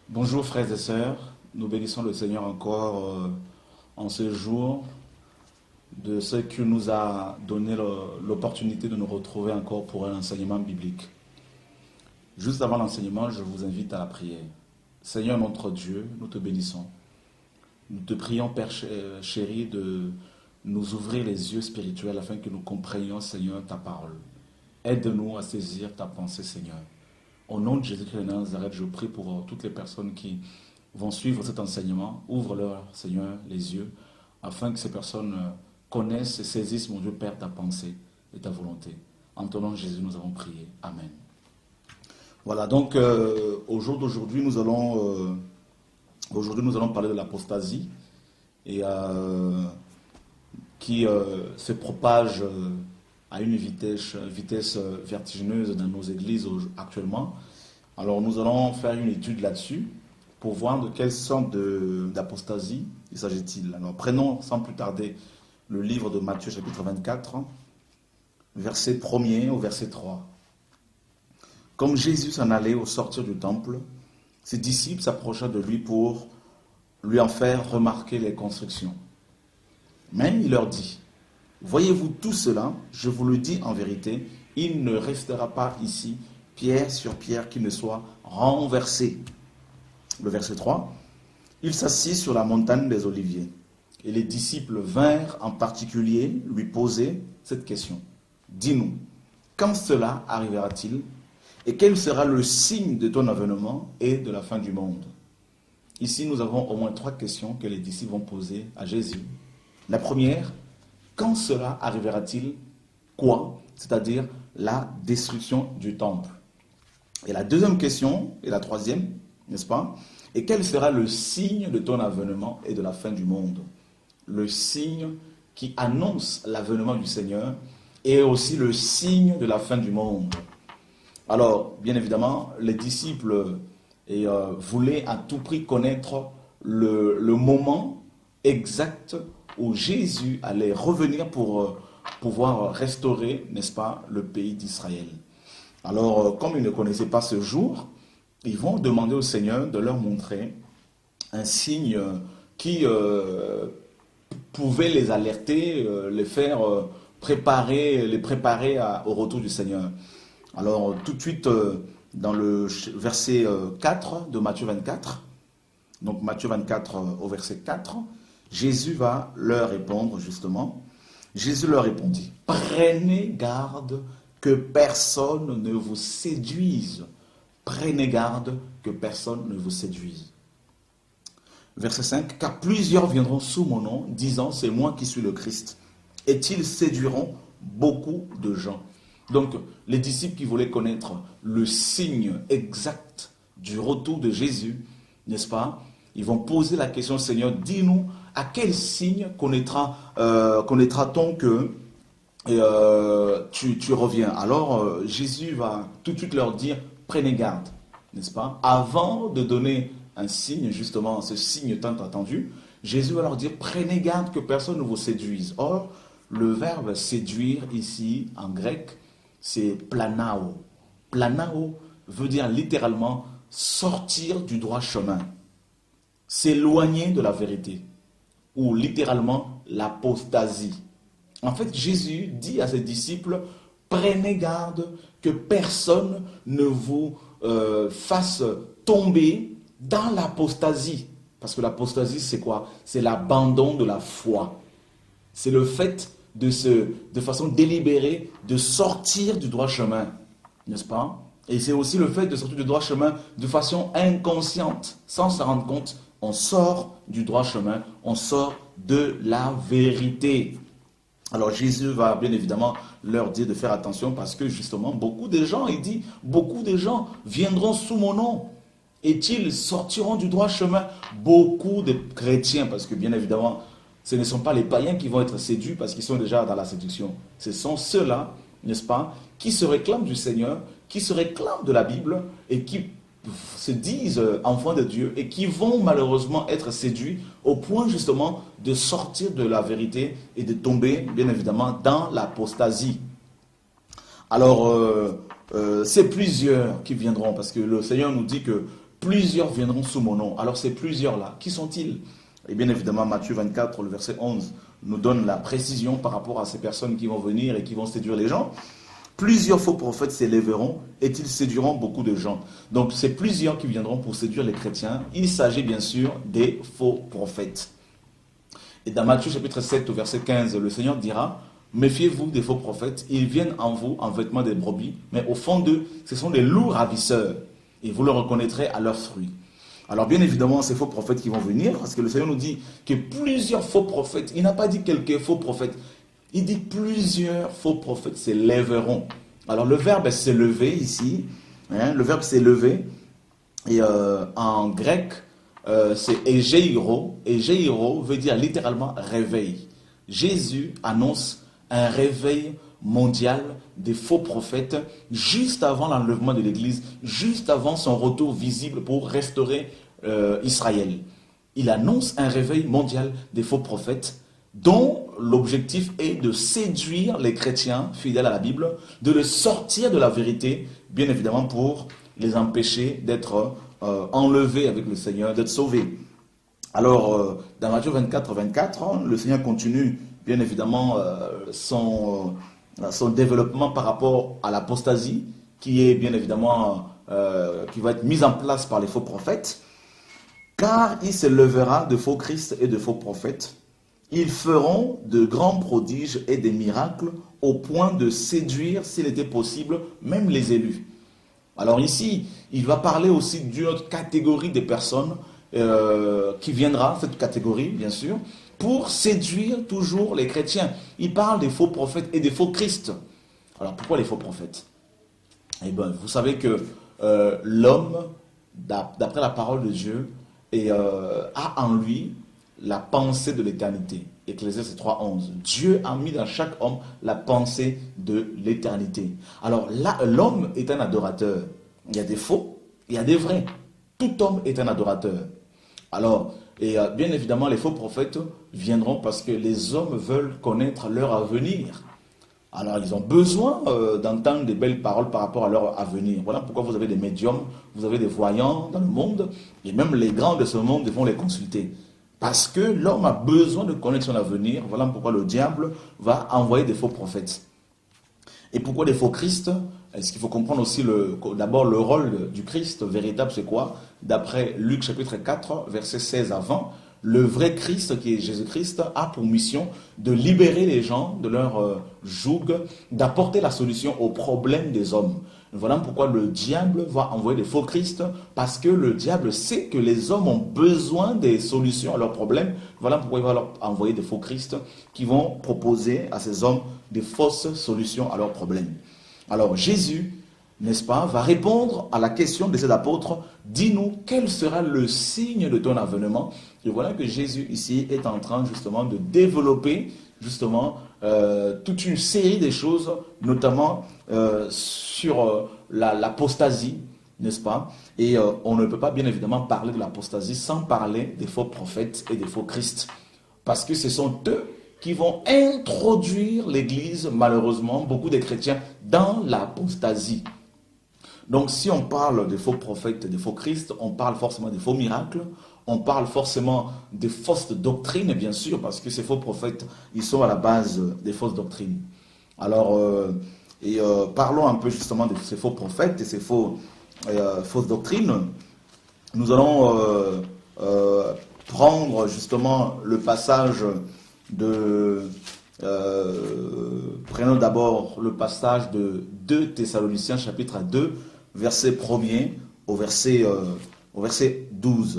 Bonjour frères et sœurs, nous bénissons le Seigneur encore en ce jour de ce qui nous a donné l'opportunité de nous retrouver encore pour un enseignement biblique. Juste avant l'enseignement, je vous invite à la prière. Seigneur notre Dieu, nous te bénissons. Nous te prions, Père chéri, de nous ouvrir les yeux spirituels afin que nous comprenions, Seigneur, ta parole. Aide-nous à saisir ta pensée, Seigneur. Au nom de Jésus-Christ de Nazareth, je prie pour toutes les personnes qui vont suivre cet enseignement. Ouvre-leur, Seigneur, les yeux, afin que ces personnes connaissent et saisissent, mon Dieu, Père, ta pensée et ta volonté. En ton nom, Jésus, nous avons prié. Amen. Voilà, donc au jour d'aujourd'hui, nous allons parler de l'apostasie et qui se propage à une vitesse vertigineuse dans nos églises actuellement. Alors nous allons faire une étude là-dessus pour voir de quelle sorte d'apostasie il s'agit-il. Alors prenons sans plus tarder le livre de Matthieu chapitre 24, verset 1er au verset 3. Comme Jésus s'en allait au sortir du temple, ses disciples s'approchaient de lui pour lui en faire remarquer les constructions. Mais il leur dit: voyez-vous tout cela? Je vous le dis en vérité, il ne restera pas ici pierre sur pierre qui ne soit renversée. Le verset 3. Il s'assit sur la montagne des Oliviers. Et les disciples vinrent en particulier lui poser cette question. Dis-nous, quand cela arrivera-t-il? Et quel sera le signe de ton avènement et de la fin du monde? Ici, nous avons au moins 3 questions que les disciples vont poser à Jésus. La première: quand cela arrivera-t-il? Quoi? C'est-à-dire la destruction du temple. Et la deuxième question, et la troisième, n'est-ce pas? Et quel sera le signe de ton avènement et de la fin du monde? Le signe qui annonce l'avènement du Seigneur et aussi le signe de la fin du monde. Alors, bien évidemment, les disciples voulaient à tout prix connaître le moment exact où Jésus allait revenir pour pouvoir restaurer, n'est-ce pas, le pays d'Israël. Alors, comme ils ne connaissaient pas ce jour, ils vont demander au Seigneur de leur montrer un signe qui pouvait les alerter, les faire les préparer au retour du Seigneur. Alors, tout de suite, dans le verset 4 de Matthieu 24, donc Matthieu 24 au verset 4, Jésus va leur répondre justement. Jésus leur répondit: prenez garde que personne ne vous séduise. Prenez garde que personne ne vous séduise. Verset 5. Car plusieurs viendront sous mon nom, disant: c'est moi qui suis le Christ. Et ils séduiront beaucoup de gens. Donc, les disciples qui voulaient connaître le signe exact du retour de Jésus, n'est-ce pas? Ils vont poser la question: Seigneur, dis-nous, à quel signe connaîtra-t-on que tu reviens? Alors, Jésus va tout de suite leur dire: prenez garde, n'est-ce pas? Avant de donner un signe, justement, ce signe tant attendu, Jésus va leur dire: prenez garde que personne ne vous séduise. Or, le verbe séduire ici, en grec, c'est planao. Planao veut dire littéralement sortir du droit chemin, s'éloigner de la vérité, ou littéralement l'apostasie. En fait, Jésus dit à ses disciples: prenez garde que personne ne vous fasse tomber dans l'apostasie. Parce que l'apostasie, c'est quoi? C'est l'abandon de la foi. C'est le fait de façon délibérée, de sortir du droit chemin, n'est-ce pas? Et c'est aussi le fait de sortir du droit chemin de façon inconsciente, sans s'en rendre compte. On sort du droit chemin, on sort de la vérité. Alors Jésus va bien évidemment leur dire de faire attention parce que justement, beaucoup de gens, il dit, beaucoup de gens viendront sous mon nom et ils sortiront du droit chemin. Beaucoup de chrétiens, parce que bien évidemment, ce ne sont pas les païens qui vont être séduits parce qu'ils sont déjà dans la séduction. Ce sont ceux-là, n'est-ce pas, qui se réclament du Seigneur, qui se réclament de la Bible et qui se disent enfants de Dieu et qui vont malheureusement être séduits au point justement de sortir de la vérité et de tomber bien évidemment dans l'apostasie. Alors c'est plusieurs qui viendront parce que le Seigneur nous dit que plusieurs viendront sous mon nom. Alors ces plusieurs-là, qui sont-ils? Et bien évidemment, Matthieu 24, le verset 11, nous donne la précision par rapport à ces personnes qui vont venir et qui vont séduire les gens. Plusieurs faux prophètes s'élèveront et ils séduiront beaucoup de gens. Donc c'est plusieurs qui viendront pour séduire les chrétiens. Il s'agit bien sûr des faux prophètes. Et dans Matthieu chapitre 7 au verset 15, le Seigneur dira: méfiez-vous des faux prophètes, ils viennent en vous en vêtements des brebis, mais au fond d'eux, ce sont des loups ravisseurs, et vous le reconnaîtrez à leurs fruits. Alors bien évidemment, ces faux prophètes qui vont venir, parce que le Seigneur nous dit que plusieurs faux prophètes, il n'a pas dit quelques faux prophètes, il dit plusieurs faux prophètes s'élèveront. Alors le verbe s'élever ici, le verbe s'élever, et en grec, c'est egeiro. Egeiro veut dire littéralement réveil. Jésus annonce un réveil mondial des faux prophètes juste avant l'enlèvement de l'Église, juste avant son retour visible pour restaurer Israël. Il annonce un réveil mondial des faux prophètes dont l'objectif est de séduire les chrétiens fidèles à la Bible, de les sortir de la vérité, bien évidemment pour les empêcher d'être enlevés avec le Seigneur, d'être sauvés. Alors, dans Matthieu 24, 24, le Seigneur continue, bien évidemment, son développement par rapport à l'apostasie, qui est bien évidemment, qui va être mise en place par les faux prophètes. Car il se lèvera de faux Christ et de faux prophètes. Ils feront de grands prodiges et des miracles au point de séduire, s'il était possible, même les élus. Alors ici, il va parler aussi d'une autre catégorie de personnes qui viendra, cette catégorie bien sûr, pour séduire toujours les chrétiens. Il parle des faux prophètes et des faux Christ. Alors pourquoi les faux prophètes? Eh bien, vous savez que l'homme, d'après la parole de Dieu, a en lui la pensée de l'éternité. Ecclésiaste 3.11. Dieu a mis dans chaque homme la pensée de l'éternité. Alors là, l'homme est un adorateur. Il y a des faux, il y a des vrais. Tout homme est un adorateur. Alors, bien évidemment, les faux prophètes viendront parce que les hommes veulent connaître leur avenir. Alors, ils ont besoin d'entendre des belles paroles par rapport à leur avenir. Voilà pourquoi vous avez des médiums, vous avez des voyants dans le monde, et même les grands de ce monde vont les consulter. Parce que l'homme a besoin de connaître son avenir. Voilà pourquoi le diable va envoyer des faux prophètes. Et pourquoi des faux Christ? Est-ce qu'il faut comprendre aussi d'abord le rôle du Christ véritable, c'est quoi? D'après Luc chapitre 4, verset 16 à 20, le vrai Christ, qui est Jésus-Christ, a pour mission de libérer les gens de leur joug, d'apporter la solution aux problèmes des hommes. Voilà pourquoi le diable va envoyer des faux Christ, parce que le diable sait que les hommes ont besoin des solutions à leurs problèmes. Voilà pourquoi il va leur envoyer des faux Christ qui vont proposer à ces hommes des fausses solutions à leurs problèmes. Alors Jésus, n'est-ce pas, va répondre à la question de ces apôtres: dis-nous quel sera le signe de ton avènement. Et voilà que Jésus ici est en train justement de développer justement toute une série de choses, notamment sur l'apostasie, n'est-ce pas? Et on ne peut pas bien évidemment parler de l'apostasie sans parler des faux prophètes et des faux Christ. Parce que ce sont eux qui vont introduire l'Église, malheureusement, beaucoup de chrétiens, dans l'apostasie. Donc si on parle des faux prophètes et des faux Christ, on parle forcément des faux miracles, on parle forcément des fausses doctrines, bien sûr, parce que ces faux prophètes, ils sont à la base des fausses doctrines. Alors, parlons un peu justement de ces faux prophètes et ces fausses doctrines. Nous allons prendre justement le passage prenons d'abord le passage de 2 Thessaloniciens chapitre 2, verset 1er au verset 12.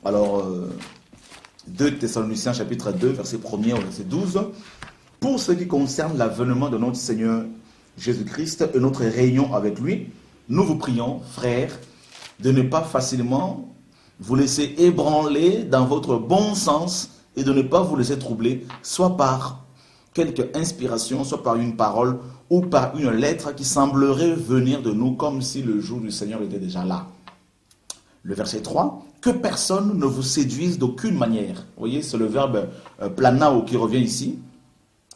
Alors, 2 Thessaloniciens chapitre 2, verset 1er au verset 12. Pour ce qui concerne l'avènement de notre Seigneur Jésus-Christ et notre réunion avec lui, nous vous prions, frères, de ne pas facilement vous laisser ébranler dans votre bon sens et de ne pas vous laisser troubler, soit par quelque inspiration, soit par une parole ou par une lettre qui semblerait venir de nous comme si le jour du Seigneur était déjà là. Le verset 3, que personne ne vous séduise d'aucune manière. Vous voyez, c'est le verbe planao qui revient ici.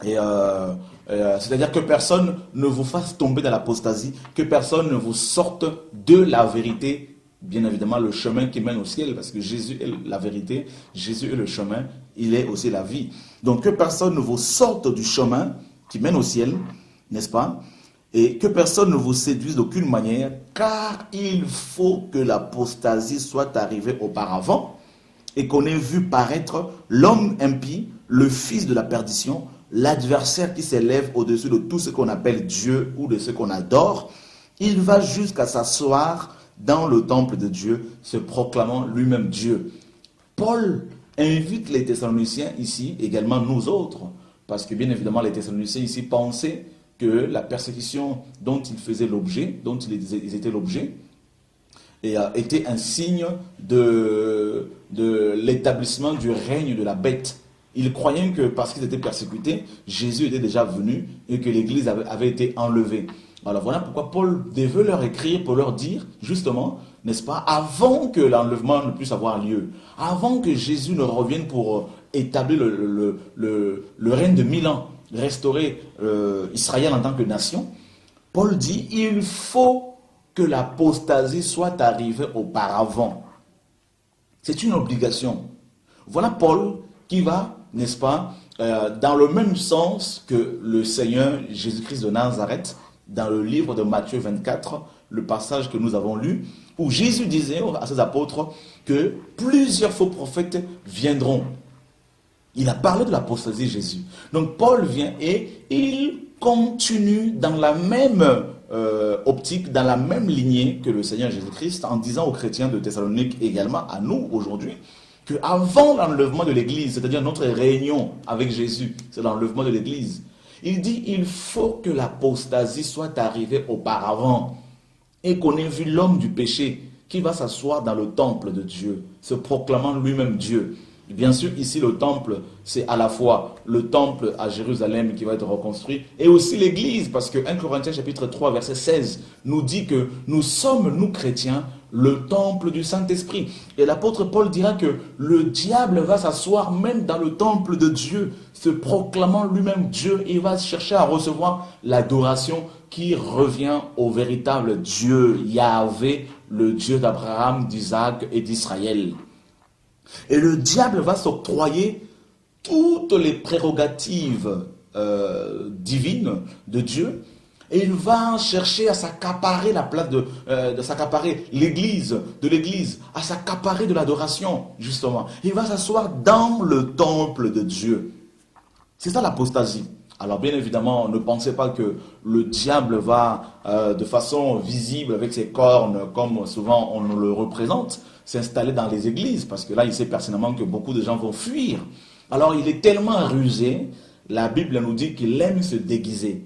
C'est-à-dire que personne ne vous fasse tomber dans l'apostasie, que personne ne vous sorte de la vérité bien évidemment le chemin qui mène au ciel, parce que Jésus est la vérité, Jésus est le chemin, il est aussi la vie. Donc que personne ne vous sorte du chemin qui mène au ciel, n'est-ce pas? Et que personne ne vous séduise d'aucune manière, car il faut que l'apostasie soit arrivée auparavant et qu'on ait vu paraître l'homme impie, le fils de la perdition, l'adversaire qui s'élève au-dessus de tout ce qu'on appelle Dieu ou de ce qu'on adore. Il va jusqu'à s'asseoir dans le temple de Dieu, se proclamant lui-même Dieu. Paul invite les Thessaloniciens ici, également nous autres, parce que bien évidemment les Thessaloniciens ici pensaient que la persécution dont ils faisaient l'objet, dont ils étaient l'objet, était un signe de l'établissement du règne de la bête. Ils croyaient que parce qu'ils étaient persécutés, Jésus était déjà venu et que l'Église avait été enlevée. Alors voilà pourquoi Paul veut leur écrire pour leur dire, justement, n'est-ce pas, avant que l'enlèvement ne puisse avoir lieu, avant que Jésus ne revienne pour établir le règne de 1000 ans, restaurer Israël en tant que nation, Paul dit, il faut que l'apostasie soit arrivée auparavant. C'est une obligation. Voilà Paul qui va, n'est-ce pas, dans le même sens que le Seigneur Jésus-Christ de Nazareth, dans le livre de Matthieu 24, le passage que nous avons lu, où Jésus disait à ses apôtres que plusieurs faux prophètes viendront. Il a parlé de l'apostasie Jésus. Donc Paul vient et il continue dans la même optique, dans la même lignée que le Seigneur Jésus-Christ, en disant aux chrétiens de Thessalonique également, à nous aujourd'hui, qu'avant l'enlèvement de l'Église, c'est-à-dire notre réunion avec Jésus, c'est l'enlèvement de l'Église, il dit il faut que l'apostasie soit arrivée auparavant et qu'on ait vu l'homme du péché qui va s'asseoir dans le temple de Dieu, se proclamant lui-même Dieu. Et bien sûr, ici, le temple, c'est à la fois le temple à Jérusalem qui va être reconstruit et aussi l'Église, parce que 1 Corinthiens chapitre 3, verset 16 nous dit que nous sommes, nous chrétiens, le temple du Saint-Esprit. Et l'apôtre Paul dira que le diable va s'asseoir même dans le temple de Dieu, se proclamant lui-même Dieu, et il va chercher à recevoir l'adoration qui revient au véritable Dieu, Yahvé, le Dieu d'Abraham, d'Isaac et d'Israël. Et le diable va s'octroyer toutes les prérogatives divines de Dieu, et il va chercher à s'accaparer la place de s'accaparer l'église, à s'accaparer de l'adoration, justement. Il va s'asseoir dans le temple de Dieu. C'est ça l'apostasie. Alors bien évidemment, ne pensez pas que le diable va de façon visible avec ses cornes, comme souvent on nous le représente, s'installer dans les églises, parce que là il sait personnellement que beaucoup de gens vont fuir. Alors il est tellement rusé, la Bible nous dit qu'il aime se déguiser.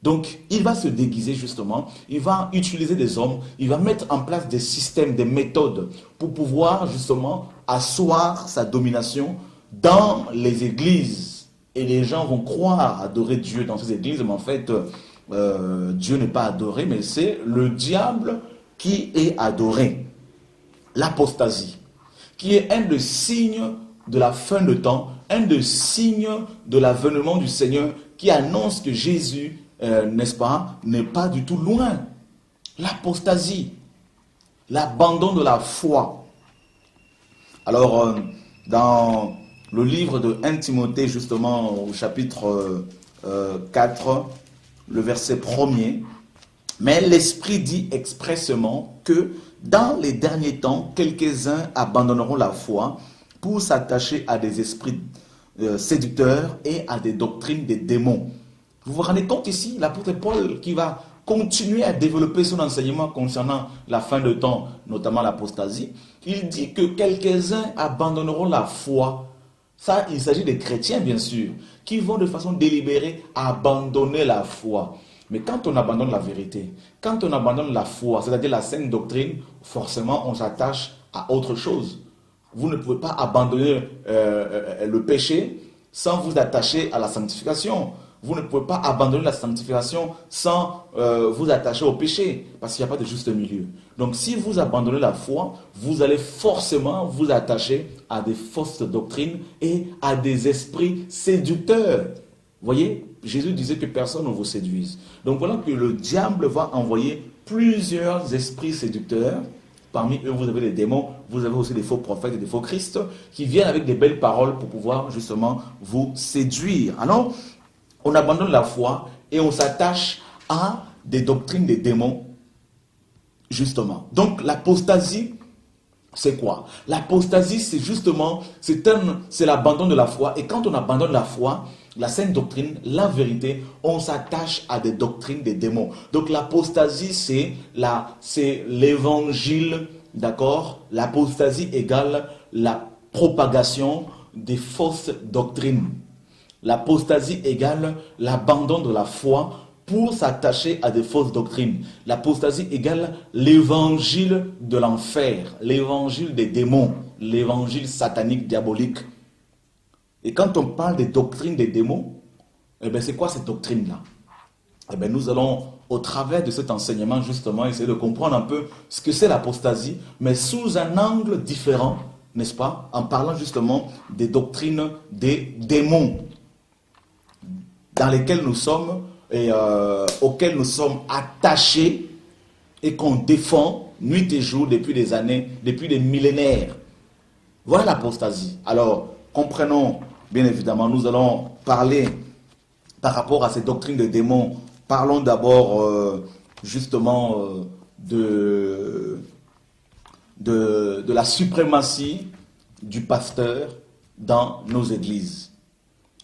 Donc il va se déguiser justement, il va utiliser des hommes, il va mettre en place des systèmes, des méthodes pour pouvoir justement asseoir sa domination dans les églises. Et les gens vont croire adorer Dieu dans ces églises, mais en fait, Dieu n'est pas adoré, mais c'est le diable qui est adoré. L'apostasie, qui est un des signes de la fin de temps, un des signes de l'avènement du Seigneur, qui annonce que Jésus, n'est-ce pas, n'est pas du tout loin. L'apostasie, l'abandon de la foi. Alors, dans le livre de 1 Timothée, justement, au chapitre 4, le verset 1er, mais l'Esprit dit expressément que dans les derniers temps, quelques-uns abandonneront la foi pour s'attacher à des esprits séducteurs et à des doctrines des démons. Vous vous rendez compte ici, l'apôtre Paul qui va continuer à développer son enseignement concernant la fin de temps, notamment l'apostasie. Il dit que quelques-uns abandonneront la foi. Ça, il s'agit des chrétiens, bien sûr, qui vont de façon délibérée abandonner la foi. Mais quand on abandonne la vérité, quand on abandonne la foi, c'est-à-dire la saine doctrine, forcément, on s'attache à autre chose. Vous ne pouvez pas abandonner le péché sans vous attacher à la sanctification. Vous ne pouvez pas abandonner la sanctification sans vous attacher au péché, parce qu'il n'y a pas de juste milieu. Donc si vous abandonnez la foi, vous allez forcément vous attacher à des fausses doctrines et à des esprits séducteurs. Vous voyez, Jésus disait que personne ne vous séduise. Donc voilà que le diable va envoyer plusieurs esprits séducteurs Parmi eux, vous avez des démons, vous avez aussi des faux prophètes et des faux Christ qui viennent avec des belles paroles pour pouvoir justement vous séduire. Alors, on abandonne la foi et on s'attache à des doctrines des démons, justement. Donc, l'apostasie, c'est quoi? L'apostasie, c'est justement, c'est l'abandon de la foi. Et quand on abandonne la foi, la sainte doctrine, la vérité, on s'attache à des doctrines des démons. Donc l'apostasie, c'est l'évangile, d'accord? L'apostasie égale la propagation des fausses doctrines. L'apostasie égale l'abandon de la foi pour s'attacher à des fausses doctrines. L'apostasie égale l'évangile de l'enfer, l'évangile des démons, l'évangile satanique, diabolique. Et quand on parle des doctrines des démons, eh bien c'est quoi cette doctrine-là? Eh bien nous allons, au travers de cet enseignement, justement, essayer de comprendre un peu ce que c'est l'apostasie, mais sous un angle différent, n'est-ce pas? En parlant justement des doctrines des démons, dans lesquelles nous sommes et auxquels nous sommes attachés et qu'on défend nuit et jour depuis des années, depuis des millénaires. Voilà l'apostasie. Alors, comprenons, bien évidemment, nous allons parler par rapport à ces doctrines de démons. Parlons d'abord justement de la suprématie du pasteur dans nos églises.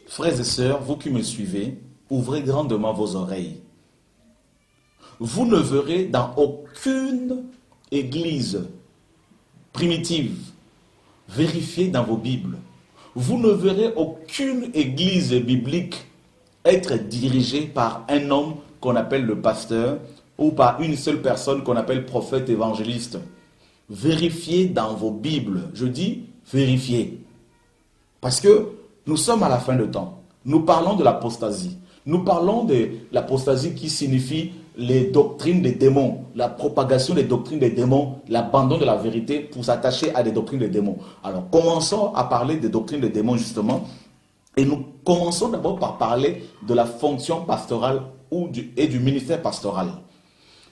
Frères et sœurs, vous qui me suivez, ouvrez grandement vos oreilles. Vous ne verrez dans aucune église primitive, vérifiez dans vos Bibles, vous ne verrez aucune église biblique être dirigée par un homme qu'on appelle le pasteur ou par une seule personne qu'on appelle prophète évangéliste. Vérifiez dans vos Bibles. Je dis vérifiez. Parce que nous sommes à la fin de temps. Nous parlons de l'apostasie. Nous parlons de l'apostasie qui signifie les doctrines des démons, la propagation des doctrines des démons, l'abandon de la vérité pour s'attacher à des doctrines des démons. Alors, commençons à parler des doctrines des démons, justement. Et nous commençons d'abord par parler de la fonction pastorale et du ministère pastoral.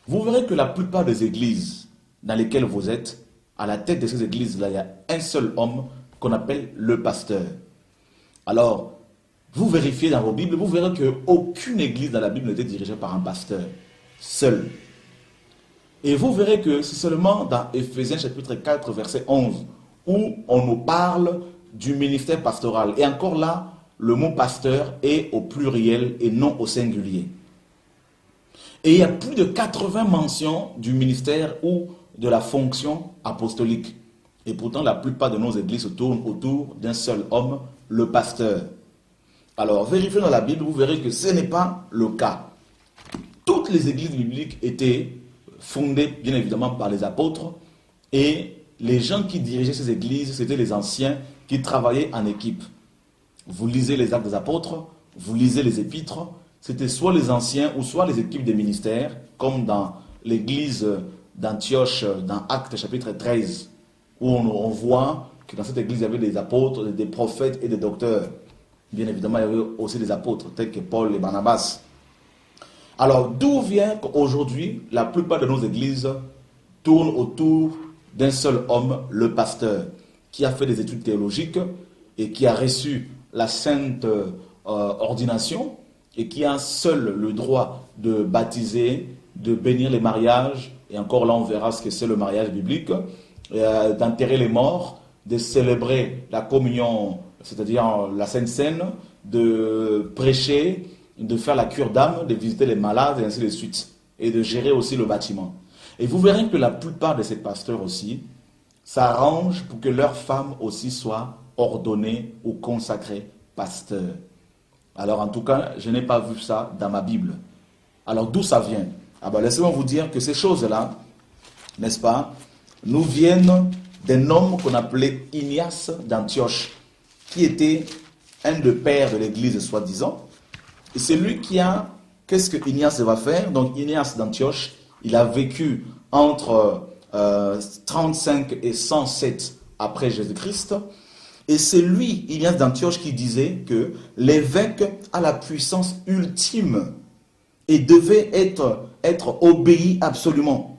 Vous verrez que la plupart des églises dans lesquelles vous êtes, à la tête de ces églises-là, il y a un seul homme qu'on appelle le pasteur. Alors, vous vérifiez dans vos Bibles, vous verrez qu'aucune église dans la Bible n'était dirigée par un pasteur seul. Et vous verrez que c'est seulement dans Éphésiens chapitre 4, verset 11, où on nous parle du ministère pastoral. Et encore là, le mot pasteur est au pluriel et non au singulier. Et il y a plus de 80 mentions du ministère ou de la fonction apostolique. Et pourtant, la plupart de nos églises se tournent autour d'un seul homme, le pasteur. Alors, vérifiez dans la Bible, vous verrez que ce n'est pas le cas. Toutes les églises bibliques étaient fondées, bien évidemment, par les apôtres. Et les gens qui dirigeaient ces églises, c'était les anciens qui travaillaient en équipe. Vous lisez les Actes des Apôtres, vous lisez les Épîtres. C'était soit les anciens ou soit les équipes des ministères, comme dans l'église d'Antioche, dans Actes chapitre 13, où on voit que dans cette église, il y avait des apôtres, des prophètes et des docteurs. Bien évidemment, il y avait aussi des apôtres, tels que Paul et Barnabas. Alors, d'où vient qu'aujourd'hui, la plupart de nos églises tournent autour d'un seul homme, le pasteur, qui a fait des études théologiques et qui a reçu la sainte ordination et qui a seul le droit de baptiser, de bénir les mariages, et encore là, on verra ce que c'est le mariage biblique, d'enterrer les morts, de célébrer la communion, c'est-à-dire la Sainte Seine, de prêcher, de faire la cure d'âme, de visiter les malades et ainsi de suite, et de gérer aussi le bâtiment. Et vous verrez que la plupart de ces pasteurs aussi s'arrangent pour que leurs femmes aussi soient ordonnées ou consacrées pasteurs. Alors en tout cas, je n'ai pas vu ça dans ma Bible. Alors d'où ça vient? Laissez-moi vous dire que ces choses-là, n'est-ce pas, nous viennent d'un homme qu'on appelait Ignace d'Antioche, qui était un des pères de l'église, soi-disant. Et c'est lui qui a... Qu'est-ce que Ignace va faire? Donc Ignace d'Antioche, il a vécu entre 35 et 107 après Jésus-Christ. Et c'est lui, Ignace d'Antioche, qui disait que l'évêque a la puissance ultime et devait être obéi absolument.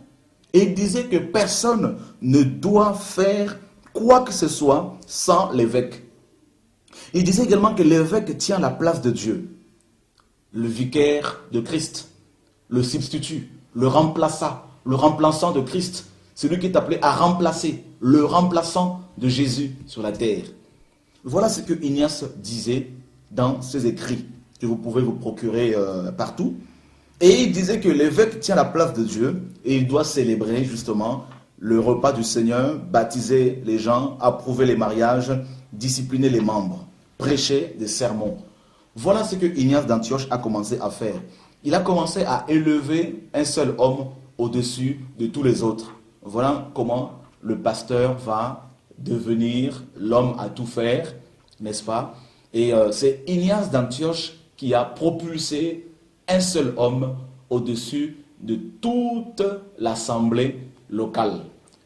Et il disait que personne ne doit faire quoi que ce soit sans l'évêque. Il disait également que l'évêque tient la place de Dieu, le vicaire de Christ, le substitut, le remplaçant de Christ, celui qui est appelé à remplacer, le remplaçant de Jésus sur la terre. Voilà ce que Ignace disait dans ses écrits, que vous pouvez vous procurer partout. Et il disait que l'évêque tient la place de Dieu et il doit célébrer justement le repas du Seigneur, baptiser les gens, approuver les mariages, discipliner les membres, prêcher des sermons. Voilà ce que Ignace d'Antioche a commencé à faire. Il a commencé à élever un seul homme au-dessus de tous les autres. Voilà comment le pasteur va devenir l'homme à tout faire, n'est-ce pas? Et c'est Ignace d'Antioche qui a propulsé un seul homme au-dessus de toute l'assemblée locale.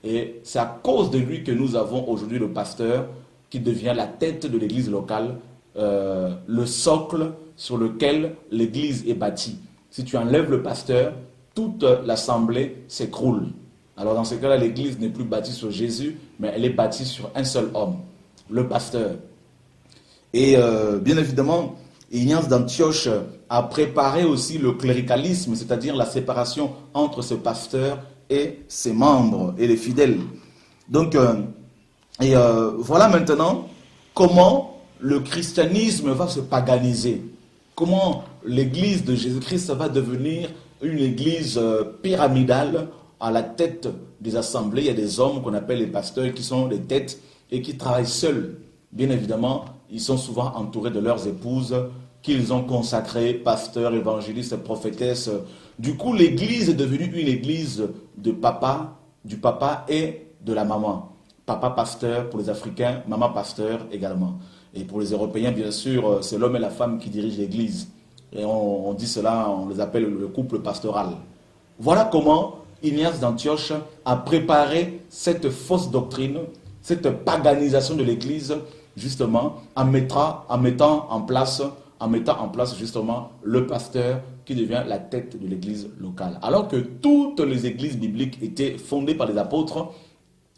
Et c'est à cause de lui que nous avons aujourd'hui le pasteur qui devient la tête de l'église locale, le socle sur lequel l'église est bâtie. Si tu enlèves le pasteur, toute l'assemblée s'écroule. Alors dans ce cas-là, l'église n'est plus bâtie sur Jésus, mais elle est bâtie sur un seul homme, le pasteur. Et bien évidemment, Ignace d'Antioche a préparé aussi le cléricalisme, c'est-à-dire la séparation entre ce pasteur et ses membres et les fidèles. Donc, voilà maintenant comment le christianisme va se paganiser, comment l'église de Jésus-Christ va devenir une église pyramidale à la tête des assemblées. Il y a des hommes qu'on appelle les pasteurs qui sont les têtes et qui travaillent seuls. Bien évidemment, ils sont souvent entourés de leurs épouses qu'ils ont consacrées, pasteurs, évangélistes, prophétesses. Du coup, l'église est devenue une église de papa, du papa et de la maman. Papa pasteur pour les Africains, maman pasteur également. Et pour les Européens, bien sûr, c'est l'homme et la femme qui dirigent l'église. Et on dit cela, on les appelle le couple pastoral. Voilà comment Ignace d'Antioche a préparé cette fausse doctrine, cette paganisation de l'église, justement, en mettant en place justement le pasteur qui devient la tête de l'église locale. Alors que toutes les églises bibliques étaient fondées par les apôtres,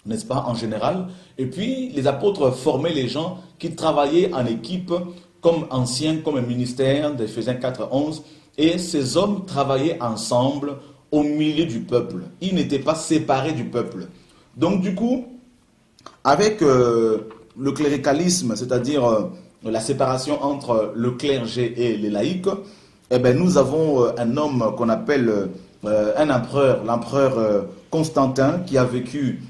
n'est-ce pas, en général. Et puis, les apôtres formaient les gens qui travaillaient en équipe, comme anciens, comme un ministère d'Éphésiens 4:11. Et ces hommes travaillaient ensemble au milieu du peuple. Ils n'étaient pas séparés du peuple. Donc, du coup, avec le cléricalisme, c'est-à-dire la séparation entre le clergé et les laïcs, eh bien, nous avons un homme qu'on appelle un empereur, l'empereur Constantin, qui a vécu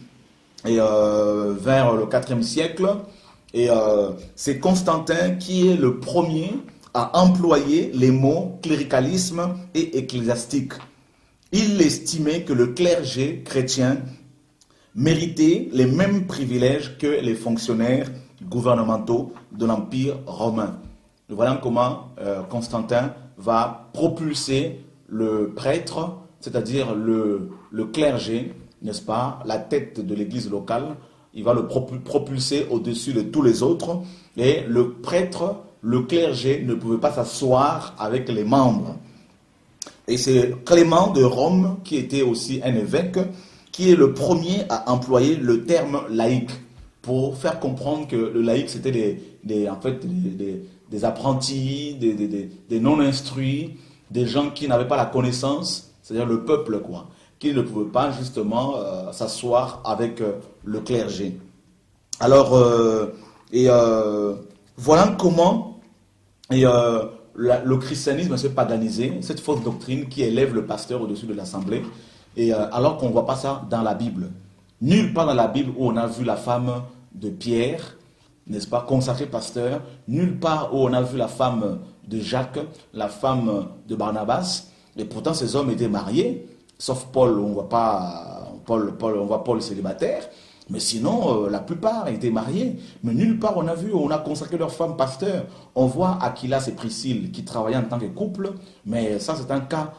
vers le IVe siècle. Et c'est Constantin qui est le premier à employer les mots cléricalisme et ecclésiastique. Il estimait que le clergé chrétien méritait les mêmes privilèges que les fonctionnaires gouvernementaux de l'Empire romain. Voilà comment Constantin va propulser le prêtre, c'est-à-dire le clergé, n'est-ce pas, la tête de l'église locale. Il va le propulser au-dessus de tous les autres. Et le prêtre, le clergé, ne pouvait pas s'asseoir avec les membres. Et c'est Clément de Rome, qui était aussi un évêque, qui est le premier à employer le terme laïc, pour faire comprendre que le laïc, c'était des apprentis, des non-instruits, des gens qui n'avaient pas la connaissance, c'est-à-dire le peuple, quoi, qui ne pouvaient pas justement s'asseoir avec le clergé. Alors, voilà comment le christianisme s'est paganisé, cette fausse doctrine qui élève le pasteur au-dessus de l'assemblée, et alors qu'on ne voit pas ça dans la Bible. Nulle part dans la Bible où on a vu la femme de Pierre, n'est-ce pas, consacrée pasteur, nulle part où on a vu la femme de Jacques, la femme de Barnabas, et pourtant ces hommes étaient mariés, sauf Paul, on voit pas on voit Paul célibataire, mais sinon la plupart étaient mariés. Mais nulle part on a vu, on a consacré leur femme pasteur. On voit Aquilas et Priscille qui travaillaient en tant que couple, mais ça c'est un cas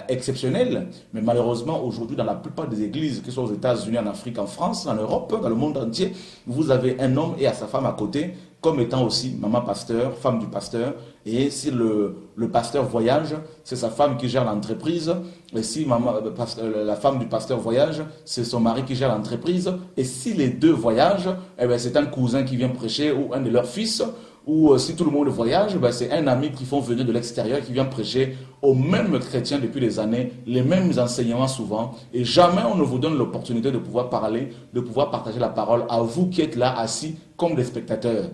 exceptionnel. Mais malheureusement aujourd'hui dans la plupart des églises, que ce soit aux États-Unis, en Afrique, en France, en Europe, dans le monde entier, vous avez un homme et à sa femme à côté comme étant aussi maman pasteur, femme du pasteur. Et si le pasteur voyage, c'est sa femme qui gère l'entreprise. Et si la femme du pasteur voyage, c'est son mari qui gère l'entreprise. Et si les deux voyagent, eh bien, c'est un cousin qui vient prêcher ou un de leurs fils. Ou si tout le monde voyage, ben c'est un ami qui font venir de l'extérieur qui vient prêcher aux mêmes chrétiens depuis des années, les mêmes enseignements souvent, et jamais on ne vous donne l'opportunité de pouvoir parler, de pouvoir partager la parole à vous qui êtes là assis comme des spectateurs.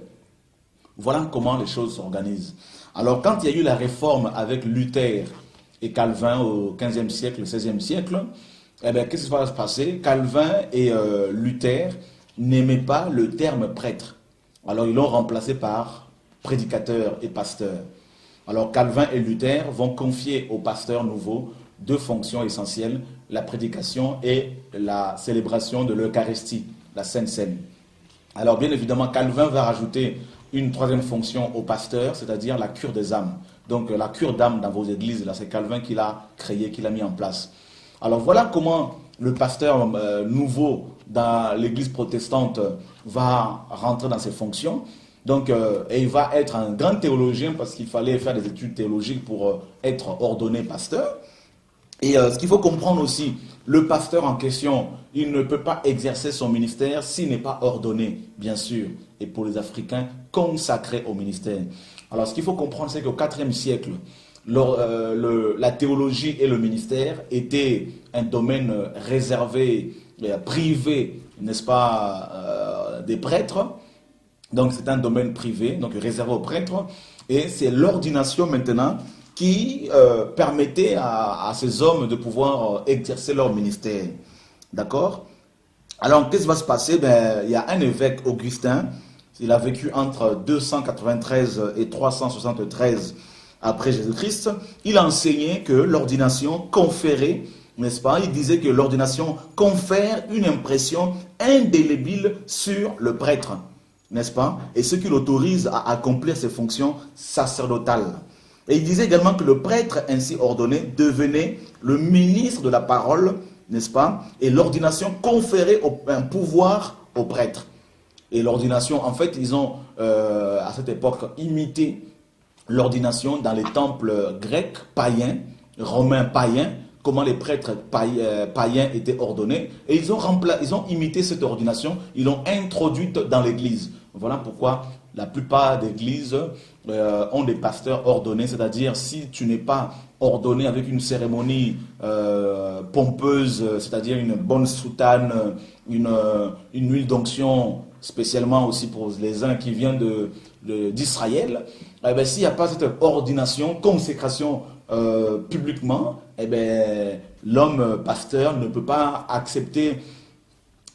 Voilà comment les choses s'organisent. Alors quand il y a eu la réforme avec Luther et Calvin au 15e siècle, le 16e siècle, eh bien, qu'est-ce qui va se passer? Calvin et Luther n'aimaient pas le terme prêtre. Alors ils l'ont remplacé par prédicateur et pasteur. Alors Calvin et Luther vont confier aux pasteurs nouveaux deux fonctions essentielles, la prédication et la célébration de l'Eucharistie, la Sainte Seine. Alors bien évidemment, Calvin va rajouter une troisième fonction aux pasteurs, c'est-à-dire la cure des âmes. Donc la cure d'âmes dans vos églises, là c'est Calvin qui l'a créé, qui l'a mis en place. Alors voilà comment le pasteur nouveau dans l'église protestante va rentrer dans ses fonctions. Donc, et il va être un grand théologien parce qu'il fallait faire des études théologiques pour être ordonné pasteur. Et ce qu'il faut comprendre aussi, le pasteur en question, il ne peut pas exercer son ministère s'il n'est pas ordonné, bien sûr. Et pour les Africains, consacré au ministère. Alors, ce qu'il faut comprendre, c'est qu'au IVe siècle, la théologie et le ministère étaient un domaine réservé, privé, n'est-ce pas, des prêtres. Donc c'est un domaine privé, donc réservé aux prêtres. Et c'est l'ordination maintenant qui permettait à ces hommes de pouvoir exercer leur ministère. D'accord? Alors qu'est-ce qui va se passer? Il y a un évêque, Augustin, il a vécu entre 293 et 373 après Jésus-Christ. Il a enseigné que l'ordination conférait, n'est-ce pas? Il disait que l'ordination confère une impression indélébile sur le prêtre, n'est-ce pas? Et ce qui l'autorise à accomplir ses fonctions sacerdotales. Et il disait également que le prêtre ainsi ordonné devenait le ministre de la parole, n'est-ce pas? Et l'ordination conférait un pouvoir au prêtre. Et l'ordination, en fait, ils ont à cette époque imité l'ordination dans les temples grecs, païens, romains païens, comment les prêtres païens étaient ordonnés. Et ils ont imité cette ordination, ils l'ont introduite dans l'église. Voilà pourquoi la plupart des églises ont des pasteurs ordonnés, c'est-à-dire si tu n'es pas ordonné avec une cérémonie pompeuse, c'est-à-dire une bonne soutane, une huile d'onction, spécialement aussi pour les uns qui viennent d'Israël, eh bien, s'il n'y a pas cette ordination, consécration publiquement, eh bien, l'homme pasteur ne peut pas accepter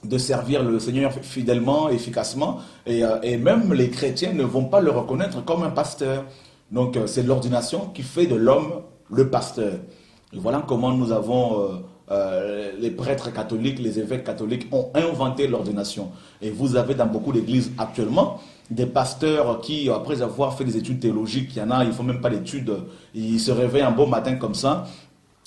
de servir le Seigneur fidèlement, efficacement, et même les chrétiens ne vont pas le reconnaître comme un pasteur. Donc c'est l'ordination qui fait de l'homme le pasteur. Et voilà comment nous avons, les prêtres catholiques, les évêques catholiques ont inventé l'ordination. Et vous avez dans beaucoup d'églises actuellement des pasteurs qui, après avoir fait des études théologiques, il y en a, ils ne font même pas d'études, ils se réveillent un beau matin comme ça,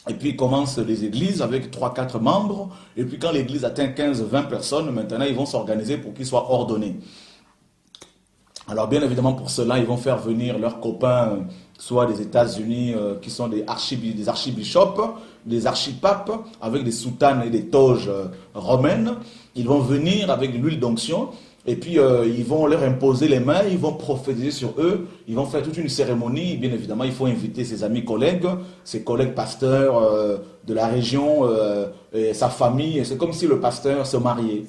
et puis ils commencent les églises avec 3-4 membres, et puis quand l'église atteint 15-20 personnes, maintenant ils vont s'organiser pour qu'ils soient ordonnés. Alors bien évidemment pour cela, ils vont faire venir leurs copains, soit des États-Unis, qui sont des archibishops, des archipapes, avec des soutanes et des toges romaines. Ils vont venir avec de l'huile d'onction, et puis ils vont leur imposer les mains, ils vont prophétiser sur eux, ils vont faire toute une cérémonie. Bien évidemment, il faut inviter ses amis collègues, ses collègues pasteurs de la région, et sa famille. Et c'est comme si le pasteur se mariait.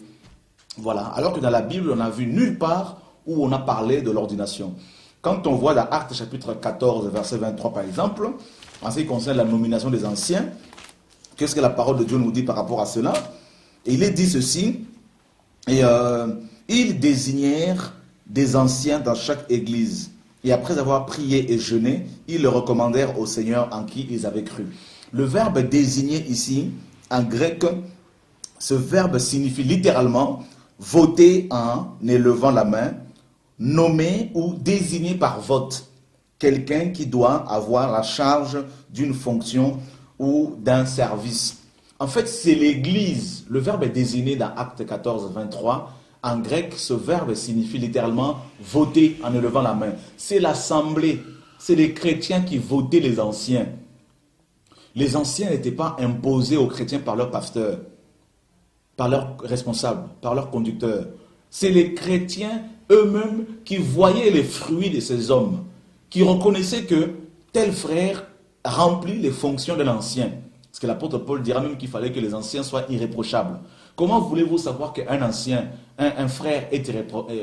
Voilà. Alors que dans la Bible, on n'a vu nulle part où on a parlé de l'ordination. Quand on voit dans Actes chapitre 14, verset 23 par exemple, en ce qui concerne la nomination des anciens, qu'est-ce que la parole de Dieu nous dit par rapport à cela? Et il est dit ceci, et ils désignèrent des anciens dans chaque église, et après avoir prié et jeûné, ils le recommandèrent au Seigneur en qui ils avaient cru. Le verbe désigner ici, en grec, ce verbe signifie littéralement voter en élevant la main, nommer ou désigner par vote quelqu'un qui doit avoir la charge d'une fonction ou d'un service. En fait, c'est l'Église. Le verbe est désigné dans Acte 14, 23 En grec, ce verbe signifie littéralement voter en élevant la main. C'est l'assemblée, c'est les chrétiens qui votaient les anciens. Les anciens n'étaient pas imposés aux chrétiens par leurs pasteurs, par leurs responsables, par leurs conducteurs. C'est les chrétiens eux-mêmes qui voyaient les fruits de ces hommes, qui reconnaissaient que tel frère remplit les fonctions de l'ancien. Parce que l'apôtre Paul dira même qu'il fallait que les anciens soient irréprochables. Comment voulez-vous savoir qu'un ancien, un frère est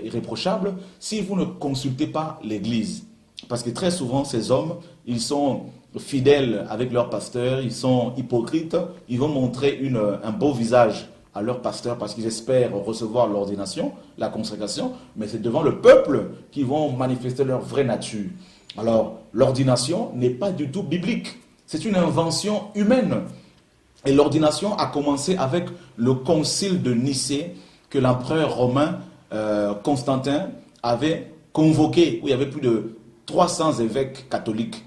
irréprochable si vous ne consultez pas l'Église? Parce que très souvent, ces hommes, ils sont fidèles avec leur pasteur, ils sont hypocrites, ils vont montrer un beau visage à leur pasteur parce qu'ils espèrent recevoir l'ordination, la consécration, mais c'est devant le peuple qu'ils vont manifester leur vraie nature. Alors, l'ordination n'est pas du tout biblique, c'est une invention humaine. Et l'ordination a commencé avec le concile de Nicée que l'empereur romain Constantin avait convoqué, où il y avait plus de 300 évêques catholiques.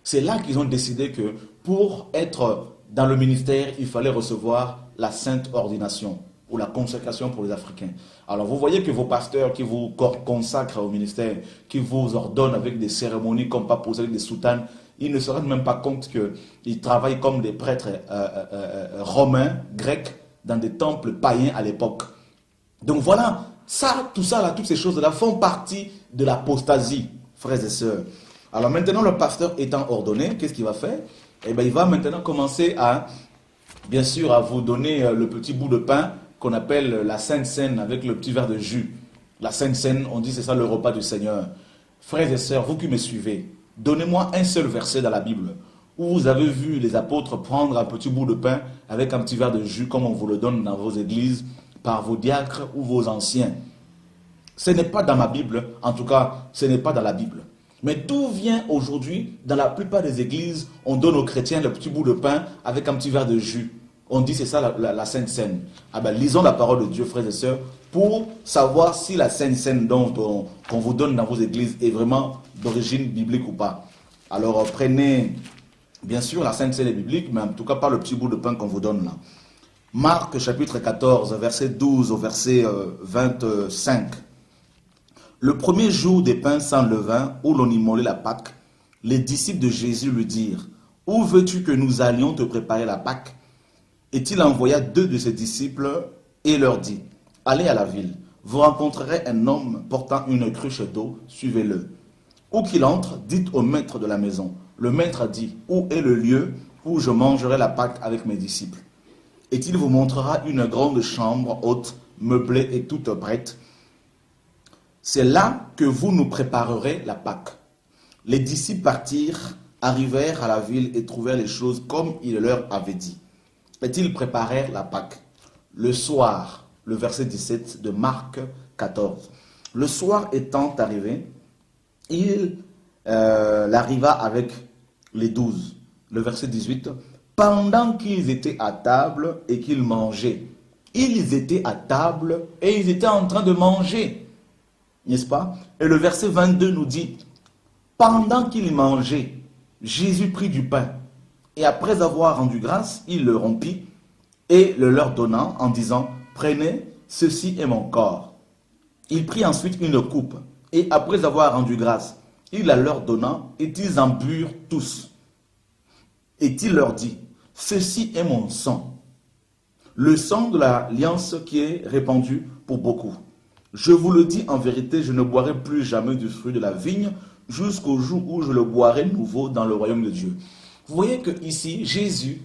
C'est là qu'ils ont décidé que pour être dans le ministère, il fallait recevoir la sainte ordination ou la consécration pour les Africains. Alors vous voyez que vos pasteurs qui vous consacrent au ministère, qui vous ordonnent avec des cérémonies comme pas poser avec des soutanes, ils ne se rendent même pas compte qu'ils travaillent comme des prêtres romains, grecs, dans des temples païens à l'époque. Donc voilà, tout ça, là, toutes ces choses-là font partie de l'apostasie, frères et sœurs. Alors maintenant, le pasteur étant ordonné, qu'est-ce qu'il va faire? Eh bien, il va maintenant commencer bien sûr, à vous donner le petit bout de pain qu'on appelle la Sainte Seine avec le petit verre de jus. La Sainte Seine, on dit c'est ça le repas du Seigneur. Frères et sœurs, vous qui me suivez, donnez-moi un seul verset dans la Bible où vous avez vu les apôtres prendre un petit bout de pain avec un petit verre de jus comme on vous le donne dans vos églises par vos diacres ou vos anciens. Ce n'est pas dans ma Bible, en tout cas, ce n'est pas dans la Bible. Mais d'où vient aujourd'hui, dans la plupart des églises, on donne aux chrétiens le petit bout de pain avec un petit verre de jus. On dit c'est ça la Sainte Seine. Ah ben, lisons la parole de Dieu, frères et sœurs, pour savoir si la Sainte Seine qu'on vous donne dans vos églises est vraiment d'origine biblique ou pas. Alors prenez, bien sûr, la Sainte Seine est biblique, mais en tout cas pas le petit bout de pain qu'on vous donne là. Marc chapitre 14, verset 12 au verset 25. Le premier jour des pains sans levain, où l'on immolait la Pâque, les disciples de Jésus lui dirent, « Où veux-tu que nous allions te préparer la Pâque ?» Et il envoya 2 de ses disciples et leur dit, « Allez à la ville, vous rencontrerez un homme portant une cruche d'eau, suivez-le. Où qu'il entre, dites au maître de la maison. Le maître dit, « Où est le lieu où je mangerai la Pâque avec mes disciples ?» Et il vous montrera une grande chambre haute, meublée et toute prête. C'est là que vous nous préparerez la Pâque. Les disciples partirent, arrivèrent à la ville et trouvèrent les choses comme il leur avait dit. Et ils préparèrent la Pâque. Le soir, le verset 17 de Marc 14. Le soir étant arrivé, il arriva avec les 12. Le verset 18. Pendant qu'ils étaient à table et qu'ils mangeaient. Ils étaient à table et ils étaient en train de manger. N'est-ce pas? Et le verset 22 nous dit, pendant qu'ils mangeaient, Jésus prit du pain, et après avoir rendu grâce, il le rompit, et le leur donnant, en disant, prenez, ceci est mon corps. Il prit ensuite une coupe, et après avoir rendu grâce, il la leur donnant, et ils en burent tous. Et il leur dit, ceci est mon sang, le sang de l'alliance qui est répandu pour beaucoup. Je vous le dis en vérité, je ne boirai plus jamais du fruit de la vigne jusqu'au jour où je le boirai nouveau dans le royaume de Dieu. Vous voyez que ici, Jésus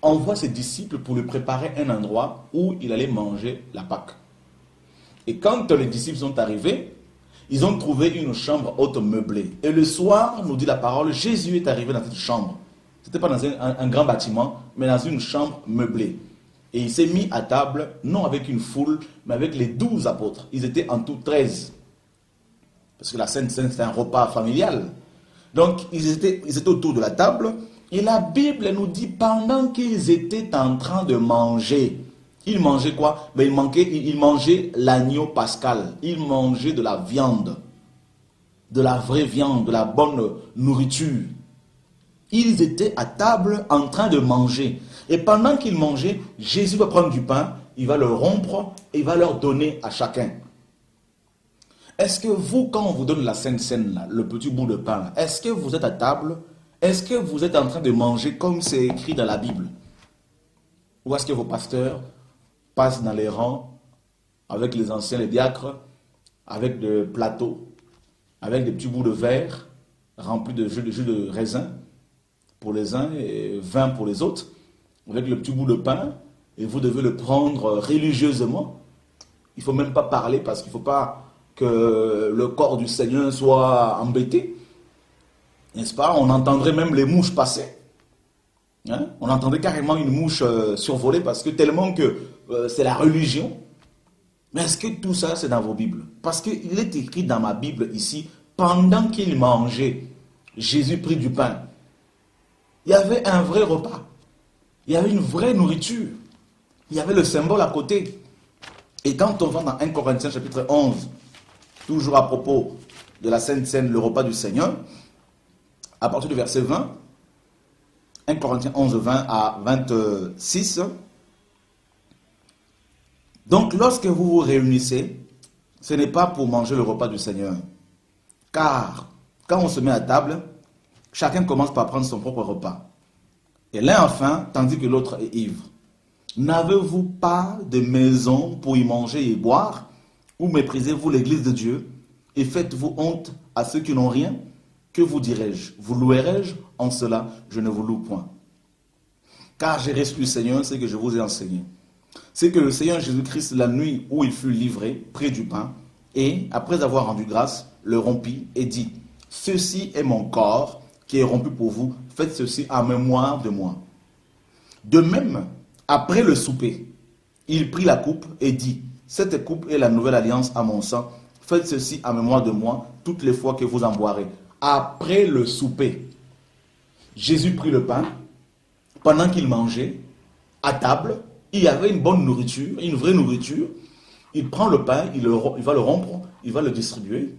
envoie ses disciples pour lui préparer un endroit où il allait manger la Pâque. Et quand les disciples sont arrivés, ils ont trouvé une chambre haute meublée. Et le soir, nous dit la parole, Jésus est arrivé dans cette chambre. Ce n'était pas dans un grand bâtiment, mais dans une chambre meublée. Et il s'est mis à table, non avec une foule, mais avec les 12 apôtres. Ils étaient en tout 13. Parce que la Sainte Seine, c'est un repas familial. Donc, ils étaient autour de la table. Et la Bible nous dit, pendant qu'ils étaient en train de manger, ils mangeaient quoi? Ben, ils mangeaient l'agneau pascal. Ils mangeaient de la viande. De la vraie viande, de la bonne nourriture. Ils étaient à table en train de manger. Et pendant qu'ils mangeaient, Jésus va prendre du pain il va le rompre et il va leur donner à chacun. Est-ce que vous, quand on vous donne la Sainte Seine, là, le petit bout de pain, est-ce que vous êtes à table? Est-ce que vous êtes en train de manger comme c'est écrit dans la Bible? Ou est-ce que vos pasteurs passent dans les rangs avec les anciens, les diacres, avec des plateaux, avec des petits bouts de verre remplis de jus de raisin pour les uns et vin pour les autres, avec le petit bout de pain, et vous devez le prendre religieusement? Il ne faut même pas parler parce qu'il ne faut pas que le corps du Seigneur soit embêté. N'est-ce pas? On entendrait même les mouches passer. Hein? On entendrait carrément une mouche survoler parce que tellement que c'est la religion. Mais est-ce que tout ça c'est dans vos Bibles? Parce qu'il est écrit dans ma Bible ici, pendant qu'il mangeait, Jésus prit du pain. Il y avait un vrai repas. Il y avait une vraie nourriture. Il y avait le symbole à côté. Et quand on va dans 1 Corinthiens chapitre 11, toujours à propos de la Sainte Seine, le repas du Seigneur, à partir du verset 20, 1 Corinthiens 11, 20 à 26. Donc, lorsque vous vous réunissez, ce n'est pas pour manger le repas du Seigneur. Car, quand on se met à table, chacun commence par prendre son propre repas. Et l'un a faim, tandis que l'autre est ivre. N'avez-vous pas de maison pour y manger et boire? Ou méprisez-vous l'église de Dieu et faites-vous honte à ceux qui n'ont rien? Que vous dirai-je? Vous louerai-je? En cela, je ne vous loue point. Car j'ai reçu du Seigneur ce que je vous ai enseigné. C'est que le Seigneur Jésus-Christ, la nuit où il fut livré, prit du pain, et, après avoir rendu grâce, le rompit et dit, « Ceci est mon corps qui est rompu pour vous, faites ceci en mémoire de moi. » De même, après le souper, il prit la coupe et dit, « Cette coupe est la nouvelle alliance à mon sang, faites ceci en mémoire de moi toutes les fois que vous en boirez. » Après le souper, Jésus prit le pain, pendant qu'il mangeait, à table, il y avait une bonne nourriture, une vraie nourriture. Il prend le pain, il va le rompre, il va le distribuer,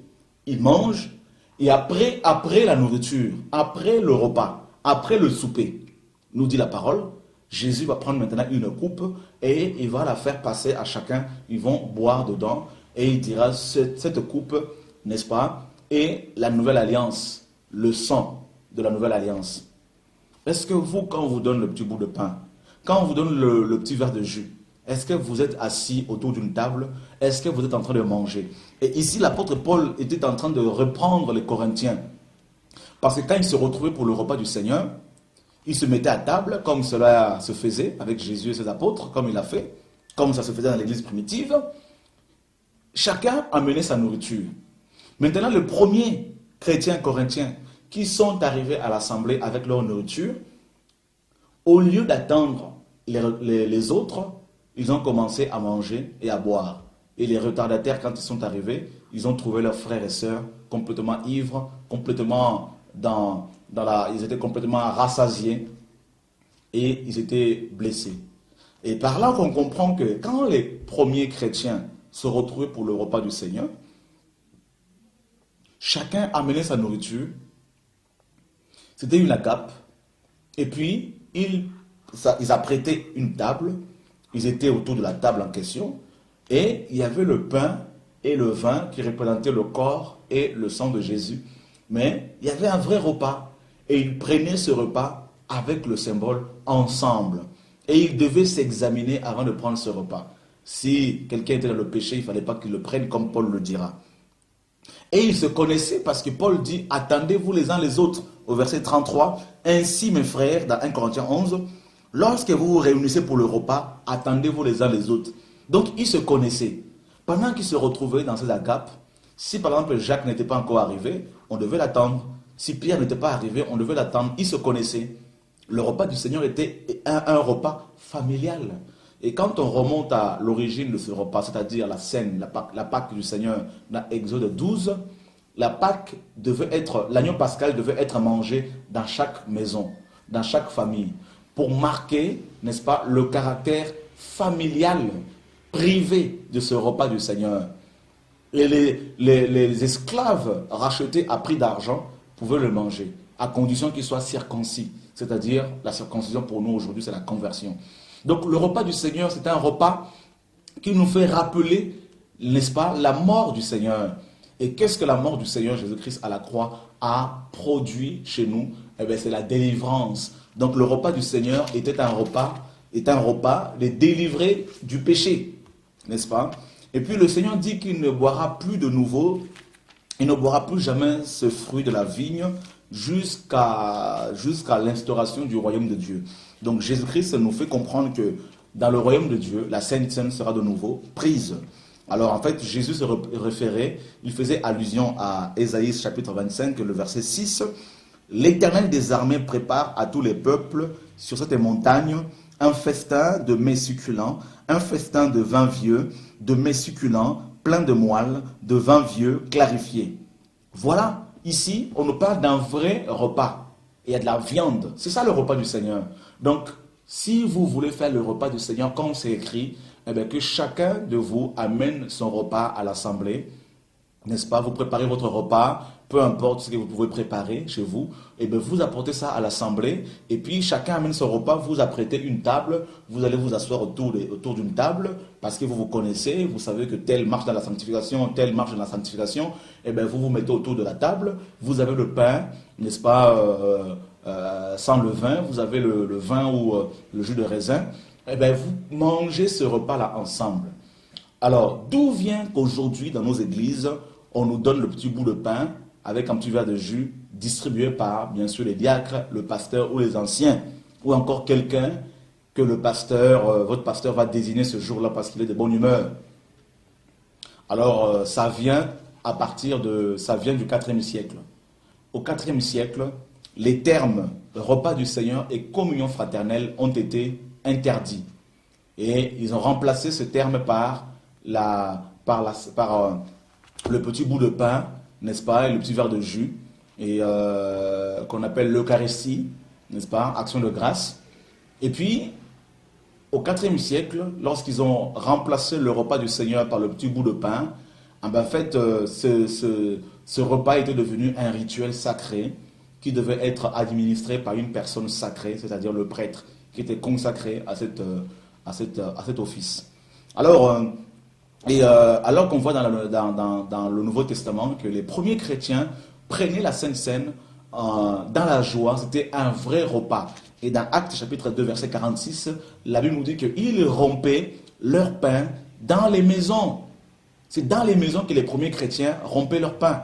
il mange, et après la nourriture, après le repas, après le souper, nous dit la parole, Jésus va prendre maintenant une coupe et il va la faire passer à chacun, ils vont boire dedans, et il dira, cette coupe, n'est-ce pas, est la nouvelle alliance, le sang de la nouvelle alliance. Est-ce que vous, quand on vous donne le petit bout de pain, quand on vous donne le petit verre de jus, est-ce que vous êtes assis autour d'une table? Est-ce que vous êtes en train de manger? Et ici, l'apôtre Paul était en train de reprendre les Corinthiens. Parce que quand ils se retrouvaient pour le repas du Seigneur, ils se mettaient à table, comme cela se faisait avec Jésus et ses apôtres, comme il a fait, comme ça se faisait dans l'église primitive. Chacun amenait sa nourriture. Maintenant, les premiers chrétiens corinthiens qui sont arrivés à l'assemblée avec leur nourriture, au lieu d'attendre les autres, ils ont commencé à manger et à boire. Et les retardataires, quand ils sont arrivés, ils ont trouvé leurs frères et sœurs complètement ivres, complètement ils étaient complètement rassasiés et ils étaient blessés. Et par là qu'on comprend que quand les premiers chrétiens se retrouvaient pour le repas du Seigneur, chacun amenait sa nourriture, c'était une agape, et puis ils apprêtaient une table, ils étaient autour de la table en question, et il y avait le pain et le vin qui représentaient le corps et le sang de Jésus. Mais il y avait un vrai repas, et ils prenaient ce repas avec le symbole ensemble. Et ils devaient s'examiner avant de prendre ce repas. Si quelqu'un était dans le péché, il ne fallait pas qu'il le prenne, comme Paul le dira. Et ils se connaissaient parce que Paul dit, attendez-vous les uns les autres, au verset 33, ainsi mes frères, dans 1 Corinthiens 11, lorsque vous vous réunissez pour le repas, attendez-vous les uns les autres. Donc ils se connaissaient. Pendant qu'ils se retrouvaient dans ces agapes, si par exemple Jacques n'était pas encore arrivé, on devait l'attendre. Si Pierre n'était pas arrivé, on devait l'attendre. Ils se connaissaient. Le repas du Seigneur était un repas familial. Et quand on remonte à l'origine de ce repas, c'est-à-dire la scène, la Pâque du Seigneur dans Exode 12, la Pâque devait être, l'agneau pascal devait être mangé dans chaque maison, dans chaque famille, pour marquer, n'est-ce pas, le caractère familial, privé de ce repas du Seigneur. Et les esclaves rachetés à prix d'argent pouvaient le manger, à condition qu'ils soient circoncis. C'est-à-dire, la circoncision pour nous aujourd'hui, c'est la conversion. Donc le repas du Seigneur, c'est un repas qui nous fait rappeler, n'est-ce pas, la mort du Seigneur. Et qu'est-ce que la mort du Seigneur Jésus-Christ à la croix a produit chez nous? Eh bien, c'est la délivrance. Donc le repas du Seigneur était un repas de délivrer du péché, n'est-ce pas? Et puis le Seigneur dit qu'il ne boira plus de nouveau, il ne boira plus jamais ce fruit de la vigne jusqu'à l'instauration du royaume de Dieu. Donc Jésus-Christ nous fait comprendre que dans le royaume de Dieu, la Sainte Seine sera de nouveau prise. Alors en fait, Jésus se référait, il faisait allusion à Ésaïe chapitre 25, le verset 6. L'Éternel des armées prépare à tous les peuples sur cette montagne un festin de mets succulents, un festin de vin vieux, de mets succulents, plein de moelle, de vin vieux clarifié. Voilà, ici, on nous parle d'un vrai repas. Il y a de la viande. C'est ça le repas du Seigneur. Donc, si vous voulez faire le repas du Seigneur, comme c'est écrit, eh bien, que chacun de vous amène son repas à l'assemblée, n'est-ce pas? Vous préparez votre repas, peu importe ce que vous pouvez préparer chez vous, et bien vous apportez ça à l'assemblée, et puis chacun amène son repas, vous apprêtez une table, vous allez vous asseoir autour d'une table, parce que vous vous connaissez, vous savez que tel marche dans la sanctification, tel marche dans la sanctification, et bien vous vous mettez autour de la table, vous avez le pain, n'est-ce pas, sans levain, vous avez le vin ou le jus de raisin, et bien vous mangez ce repas-là ensemble. Alors, d'où vient qu'aujourd'hui, dans nos églises, on nous donne le petit bout de pain avec un petit verre de jus distribué par, bien sûr, les diacres, le pasteur ou les anciens, ou encore quelqu'un que le pasteur, votre pasteur va désigner ce jour-là parce qu'il est de bonne humeur. Alors, ça vient du IVe siècle. Au IVe siècle, les termes repas du Seigneur et communion fraternelle ont été interdits. Et ils ont remplacé ce terme par le petit bout de pain, n'est-ce pas, et le petit verre de jus, et qu'on appelle l'Eucharistie, n'est-ce pas, action de grâce. Et puis, au IVe siècle, lorsqu'ils ont remplacé le repas du Seigneur par le petit bout de pain, en fait, ce repas était devenu un rituel sacré qui devait être administré par une personne sacrée, c'est-à-dire le prêtre, qui était consacré à cet office. Alors, alors qu'on voit dans le Nouveau Testament que les premiers chrétiens prenaient la Sainte Seine dans la joie, c'était un vrai repas. Et dans Actes chapitre 2, verset 46, la Bible nous dit qu'ils rompaient leur pain dans les maisons. C'est dans les maisons que les premiers chrétiens rompaient leur pain.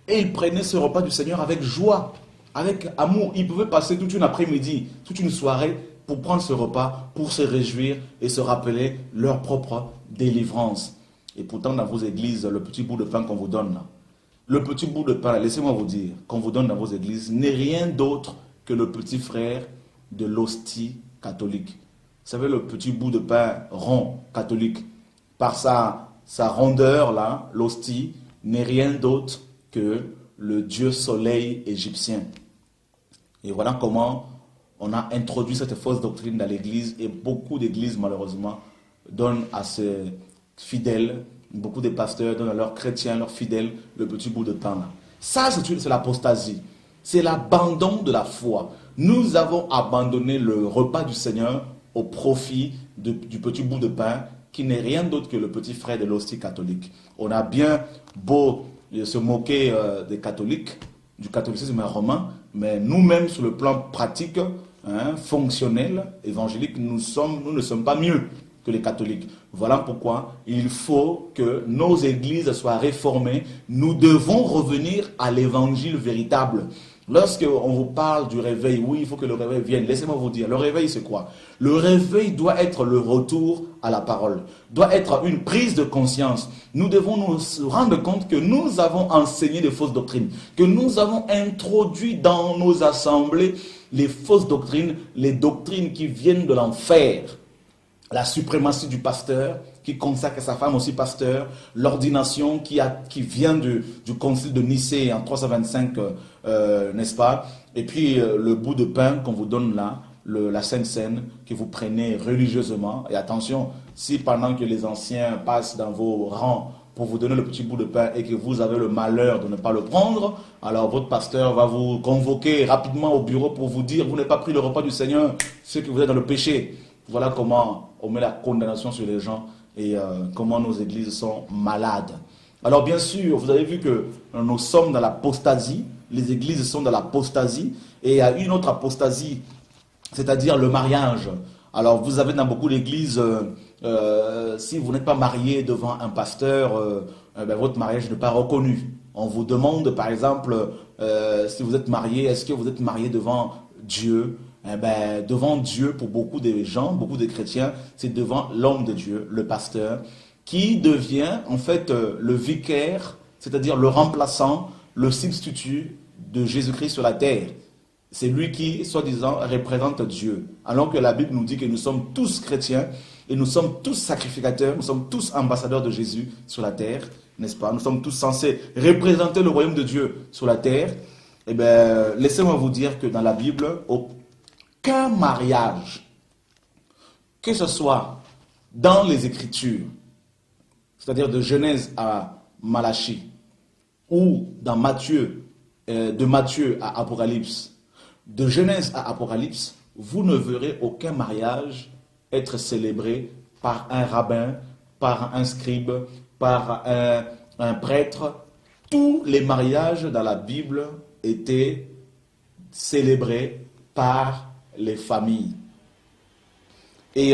Et ils prenaient ce repas du Seigneur avec joie, avec amour. Ils pouvaient passer toute une après-midi, toute une soirée pour prendre ce repas, pour se réjouir et se rappeler leur propre délivrance. Et pourtant, dans vos églises, le petit bout de pain qu'on vous donne là, le petit bout de pain, laissez-moi vous dire, qu'on vous donne dans vos églises, n'est rien d'autre que le petit frère de l'hostie catholique. Vous savez, le petit bout de pain rond catholique, par sa rondeur là, l'hostie n'est rien d'autre que le dieu soleil égyptien. Et voilà comment on a introduit cette fausse doctrine dans l'église, et beaucoup d'églises malheureusement donnent à ces fidèles, beaucoup de pasteurs donnent à leurs chrétiens, leurs fidèles, le petit bout de pain là. Ça, c'est l'apostasie. C'est l'abandon de la foi. Nous avons abandonné le repas du Seigneur au profit du petit bout de pain qui n'est rien d'autre que le petit frère de l'hostie catholique. On a bien beau se moquer des catholiques, du catholicisme romain, mais nous-mêmes sur le plan pratique, fonctionnel, évangélique, nous ne sommes pas mieux que les catholiques. Voilà pourquoi il faut que nos églises soient réformées. Nous devons revenir à l'évangile véritable. Lorsqu'on vous parle du réveil, oui, il faut que le réveil vienne. Laissez-moi vous dire, le réveil c'est quoi? Le réveil doit être le retour à la parole, doit être une prise de conscience. Nous devons nous rendre compte que nous avons enseigné des fausses doctrines, que nous avons introduit dans nos assemblées les fausses doctrines, les doctrines qui viennent de l'enfer. La suprématie du pasteur, qui consacre sa femme aussi pasteur, l'ordination qui vient du concile de Nicée en 325, n'est-ce pas? Et puis le bout de pain qu'on vous donne là, la Sainte Seine, que vous prenez religieusement. Et attention, si pendant que les anciens passent dans vos rangs pour vous donner le petit bout de pain et que vous avez le malheur de ne pas le prendre, alors votre pasteur va vous convoquer rapidement au bureau pour vous dire, vous n'avez pas pris le repas du Seigneur, c'est que vous êtes dans le péché. Voilà comment on met la condamnation sur les gens et comment nos églises sont malades. Alors bien sûr, vous avez vu que nous sommes dans l'apostasie, les églises sont dans l'apostasie, et il y a une autre apostasie, c'est-à-dire le mariage. Alors vous avez dans beaucoup d'églises, si vous n'êtes pas marié devant un pasteur, ben, votre mariage n'est pas reconnu. On vous demande par exemple, si vous êtes marié, est-ce que vous êtes marié devant Dieu? Eh ben, devant Dieu, pour beaucoup de gens, beaucoup de chrétiens, c'est devant l'homme de Dieu, le pasteur, qui devient en fait le vicaire, c'est-à-dire le remplaçant, le substitut de Jésus-Christ sur la terre. C'est lui qui, soi-disant, représente Dieu. Alors que la Bible nous dit que nous sommes tous chrétiens et nous sommes tous sacrificateurs, nous sommes tous ambassadeurs de Jésus sur la terre, n'est-ce pas? Nous sommes tous censés représenter le royaume de Dieu sur la terre. Eh bien, laissez-moi vous dire que dans la Bible, aucun mariage, que ce soit dans les Écritures, c'est-à-dire de Genèse à Malachie, ou dans Matthieu, de Matthieu à Apocalypse, de Genèse à Apocalypse, vous ne verrez aucun mariage être célébré par un rabbin, par un scribe, par un prêtre. Tous les mariages dans la Bible étaient célébrés par les familles. Et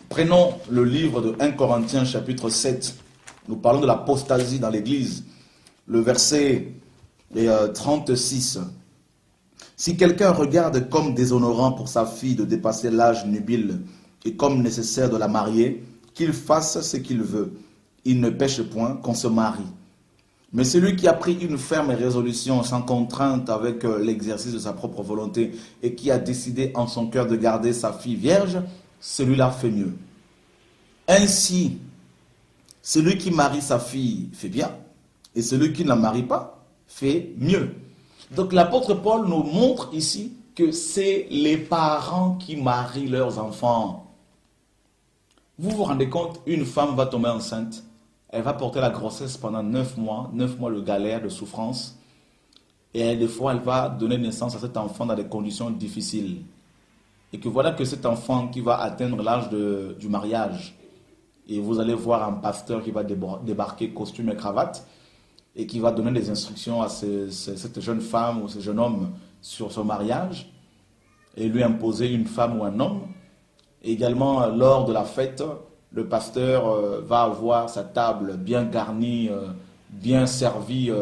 prenons le livre de 1 Corinthiens chapitre 7. Nous parlons de l'apostasie dans l'Église. Le verset 36. Si quelqu'un regarde comme déshonorant pour sa fille de dépasser l'âge nubile et comme nécessaire de la marier, qu'il fasse ce qu'il veut. Il ne pêche point qu'on se marie. Mais celui qui a pris une ferme résolution sans contrainte avec l'exercice de sa propre volonté et qui a décidé en son cœur de garder sa fille vierge, celui-là fait mieux. Ainsi, celui qui marie sa fille fait bien et celui qui ne la marie pas fait mieux. Donc l'apôtre Paul nous montre ici que c'est les parents qui marient leurs enfants. Vous vous rendez compte, une femme va tomber enceinte, elle va porter la grossesse pendant 9 mois de galère, de souffrance, et des fois elle va donner naissance à cet enfant dans des conditions difficiles. Et que voilà que cet enfant qui va atteindre l'âge du mariage, et vous allez voir un pasteur qui va débarquer costume et cravate, et qui va donner des instructions à cette jeune femme ou ce jeune homme sur son mariage, et lui imposer une femme ou un homme. Et également, lors de la fête, le pasteur va avoir sa table bien garnie, bien servie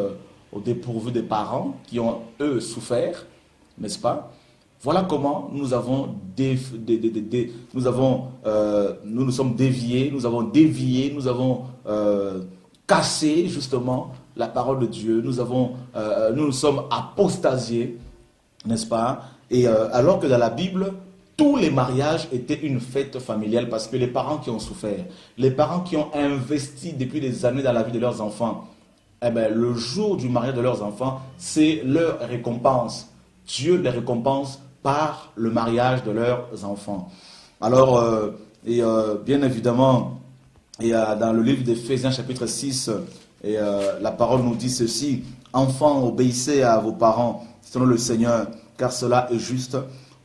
au dépourvu des parents qui ont, eux, souffert, n'est-ce pas? Voilà comment nous avons nous sommes déviés, nous avons cassé justement la parole de Dieu, nous nous sommes apostasiés, n'est-ce pas? Et alors que dans la Bible, tous les mariages étaient une fête familiale parce que les parents qui ont souffert, les parents qui ont investi depuis des années dans la vie de leurs enfants, eh bien, le jour du mariage de leurs enfants, c'est leur récompense. Dieu les récompense par le mariage de leurs enfants. Alors, bien évidemment, dans le livre d'Éphésiens chapitre 6, la parole nous dit ceci: « Enfants, obéissez à vos parents selon le Seigneur, car cela est juste.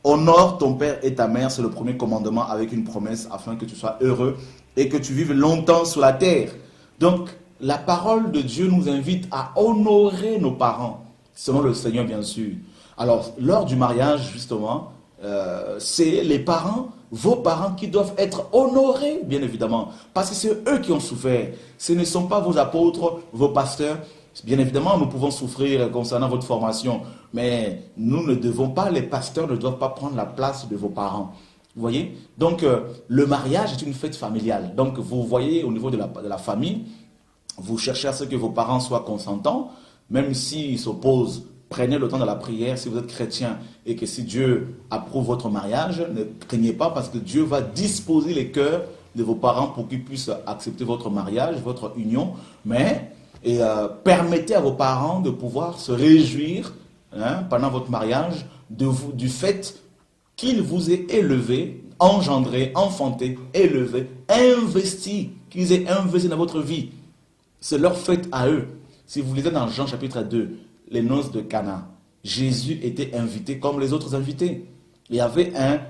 Honore ton père et ta mère, c'est le premier commandement avec une promesse afin que tu sois heureux et que tu vives longtemps sur la terre. » Donc, la parole de Dieu nous invite à honorer nos parents, selon le Seigneur bien sûr. Alors, lors du mariage, justement, c'est les parents, vos parents qui doivent être honorés, bien évidemment, parce que c'est eux qui ont souffert. Ce ne sont pas vos apôtres, vos pasteurs. Bien évidemment, nous pouvons souffrir concernant votre formation, mais nous ne devons pas, les pasteurs ne doivent pas prendre la place de vos parents. Vous voyez? Donc, le mariage est une fête familiale. Donc, vous voyez, au niveau de la famille, vous cherchez à ce que vos parents soient consentants, même s'ils s'opposent. Prenez le temps de la prière si vous êtes chrétien et que si Dieu approuve votre mariage, ne craignez pas parce que Dieu va disposer les cœurs de vos parents pour qu'ils puissent accepter votre mariage, votre union, mais permettez à vos parents de pouvoir se réjouir pendant votre mariage du fait qu'il vous ait élevé, engendré, enfanté, élevé, investi, qu'ils aient investi dans votre vie. C'est leur fête à eux. Si vous lisez dans Jean chapitre 2, les noces de Cana, Jésus était invité comme les autres invités. Il y avait un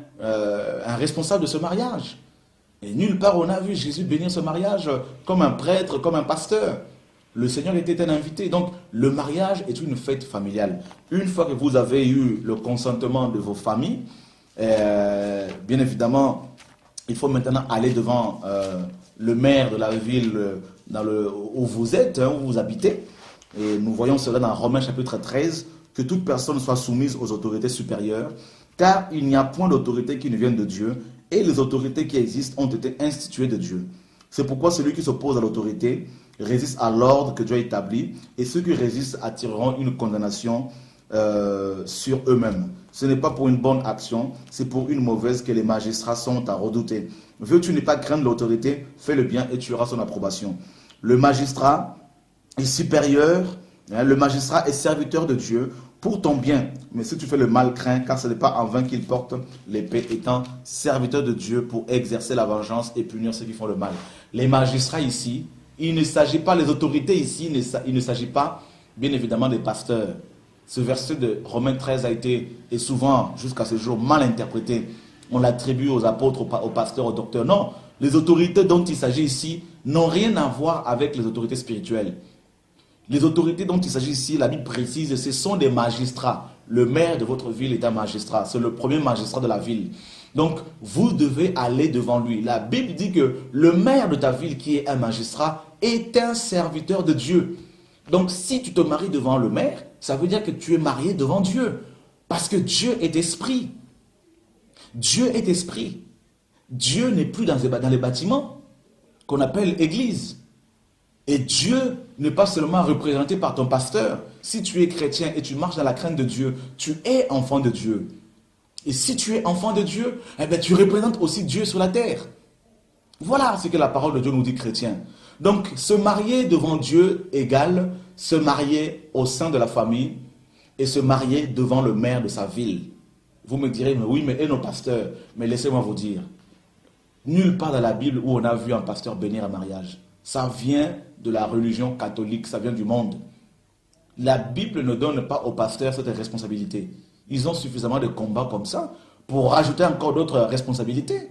responsable de ce mariage. Et nulle part on a vu Jésus bénir ce mariage comme un prêtre, comme un pasteur. Le Seigneur était un invité. Donc le mariage est une fête familiale. Une fois que vous avez eu le consentement de vos familles, bien évidemment, il faut maintenant aller devant le maire de la ville où vous êtes, où vous habitez. Et nous voyons cela dans Romains chapitre 13, que toute personne soit soumise aux autorités supérieures, car il n'y a point d'autorité qui ne vienne de Dieu, et les autorités qui existent ont été instituées de Dieu. C'est pourquoi celui qui s'oppose à l'autorité résiste à l'ordre que Dieu a établi, et ceux qui résistent attireront une condamnation sur eux-mêmes. Ce n'est pas pour une bonne action, c'est pour une mauvaise que les magistrats sont à redouter. Veux-tu ne pas craindre l'autorité, fais le bien et tu auras son approbation. Le magistrat est supérieur, le magistrat est serviteur de Dieu pour ton bien. Mais si tu fais le mal, crains, car ce n'est pas en vain qu'il porte l'épée, étant serviteur de Dieu pour exercer la vengeance et punir ceux qui font le mal. Les magistrats ici, il ne s'agit pas, les autorités ici, il ne s'agit pas, bien évidemment, des pasteurs. Ce verset de Romains 13 a été, et souvent, jusqu'à ce jour, mal interprété. On l'attribue aux apôtres, aux pasteurs, aux docteurs. Non, les autorités dont il s'agit ici n'ont rien à voir avec les autorités spirituelles. Les autorités dont il s'agit ici, la Bible précise, ce sont des magistrats. Le maire de votre ville est un magistrat. C'est le premier magistrat de la ville. Donc, vous devez aller devant lui. La Bible dit que le maire de ta ville, qui est un magistrat, est un serviteur de Dieu. Donc, si tu te maries devant le maire, ça veut dire que tu es marié devant Dieu. Parce que Dieu est esprit. Dieu est esprit. Dieu n'est plus dans les bâtiments qu'on appelle église. Et Dieu n'est pas seulement représenté par ton pasteur. Si tu es chrétien et tu marches dans la crainte de Dieu, tu es enfant de Dieu. Et si tu es enfant de Dieu, eh bien, tu représentes aussi Dieu sur la terre. Voilà ce que la parole de Dieu nous dit, chrétien. Donc, se marier devant Dieu égale se marier au sein de la famille et se marier devant le maire de sa ville. Vous me direz, mais oui, mais et nos pasteurs? Mais laissez-moi vous dire, nulle part dans la Bible où on a vu un pasteur bénir un mariage. Ça vient de la religion catholique, ça vient du monde. La Bible ne donne pas aux pasteurs cette responsabilité. Ils ont suffisamment de combats comme ça pour rajouter encore d'autres responsabilités.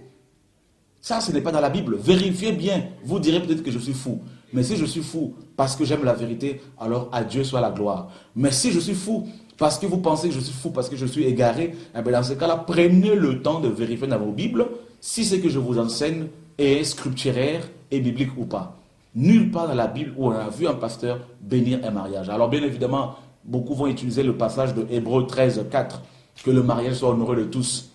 Ça, ce n'est pas dans la Bible. Vérifiez bien. Vous direz peut-être que je suis fou. Mais si je suis fou parce que j'aime la vérité, alors à Dieu soit la gloire. Mais si je suis fou parce que vous pensez que je suis fou, parce que je suis égaré, eh bien dans ce cas-là, prenez le temps de vérifier dans vos Bibles si ce que je vous enseigne est scripturaire et biblique ou pas. Nulle part dans la Bible où on a vu un pasteur bénir un mariage. Alors bien évidemment, beaucoup vont utiliser le passage de Hébreux 13, 4, que le mariage soit honoré de tous.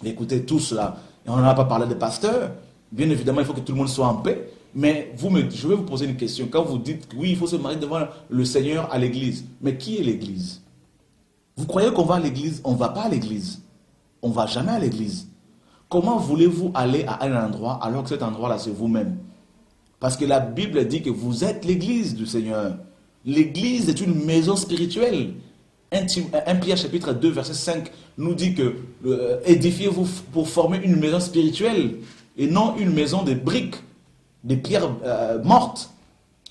Écoutez, tous là, et on n'en a pas parlé de pasteurs. Bien évidemment, il faut que tout le monde soit en paix. Mais je vais vous poser une question. Quand vous dites que oui, il faut se marier devant le Seigneur à l'église, mais qui est l'église? Vous croyez qu'on va à l'église? On ne va pas à l'église. On ne va jamais à l'église. Comment voulez-vous aller à un endroit alors que cet endroit-là, c'est vous-même? Parce que la Bible dit que vous êtes l'église du Seigneur. L'église est une maison spirituelle. 1 Pierre chapitre 2 verset 5 nous dit que édifiez-vous pour former une maison spirituelle et non une maison de briques, des pierres mortes.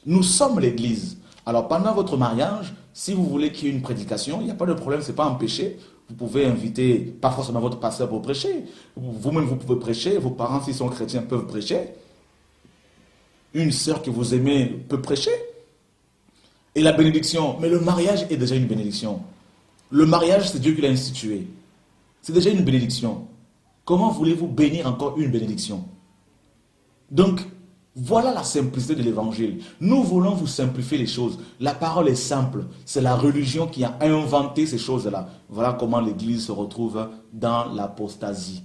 Nous sommes l'église. Alors pendant votre mariage, si vous voulez qu'il y ait une prédication, il n'y a pas de problème, ce n'est pas un péché. Vous pouvez inviter, pas forcément votre pasteur pour prêcher. Vous-même, vous pouvez prêcher. Vos parents, s'ils sont chrétiens, peuvent prêcher. Une sœur que vous aimez peut prêcher. Et la bénédiction, mais le mariage est déjà une bénédiction. Le mariage, c'est Dieu qui l'a institué. C'est déjà une bénédiction. Comment voulez-vous bénir encore une bénédiction? Donc, voilà la simplicité de l'évangile. Nous voulons vous simplifier les choses. La parole est simple. C'est la religion qui a inventé ces choses-là. Voilà comment l'Église se retrouve dans l'apostasie.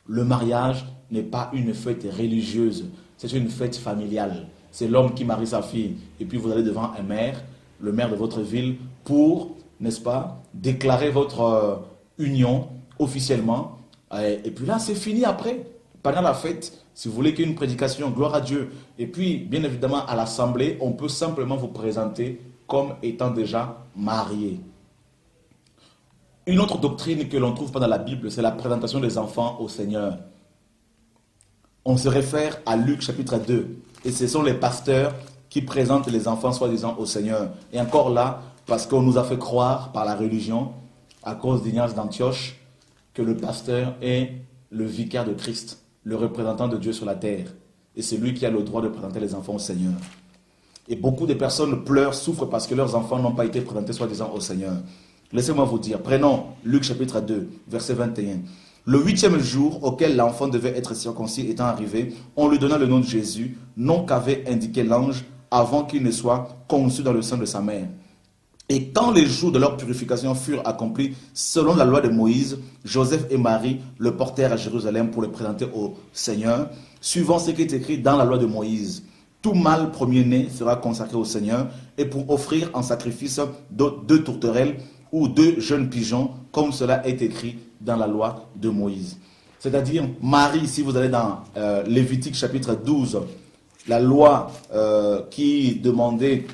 Le mariage n'est pas une fête religieuse. C'est une fête familiale. C'est l'homme qui marie sa fille. Et puis vous allez devant un maire, le maire de votre ville, pour, n'est-ce pas, déclarer votre union officiellement. Et puis là, c'est fini après. Pendant la fête, si vous voulez qu'il y ait une prédication, gloire à Dieu. Et puis, bien évidemment, à l'assemblée, on peut simplement vous présenter comme étant déjà marié. Une autre doctrine que l'on ne trouve pas dans la Bible, c'est la présentation des enfants au Seigneur. On se réfère à Luc chapitre 2. Et ce sont les pasteurs qui présentent les enfants soi-disant au Seigneur. Et encore là, parce qu'on nous a fait croire par la religion, à cause d'Ignace d'Antioche, que le pasteur est le vicaire de Christ. le représentant de Dieu sur la terre. Et c'est lui qui a le droit de présenter les enfants au Seigneur. Et beaucoup de personnes pleurent, souffrent parce que leurs enfants n'ont pas été présentés soi-disant au Seigneur. Laissez-moi vous dire, prenons Luc chapitre 2, verset 21. Le 8e jour auquel l'enfant devait être circoncis étant arrivé, on lui donna le nom de Jésus, nom qu'avait indiqué l'ange avant qu'il ne soit conçu dans le sein de sa mère. Et quand les jours de leur purification furent accomplis, selon la loi de Moïse, Joseph et Marie le portèrent à Jérusalem pour le présenter au Seigneur, suivant ce qui est écrit dans la loi de Moïse. Tout mâle premier-né sera consacré au Seigneur, et pour offrir en sacrifice 2 tourterelles ou 2 jeunes pigeons, comme cela est écrit dans la loi de Moïse. C'est-à-dire, Marie, si vous allez dans Lévitique chapitre 12, la loi qui demandait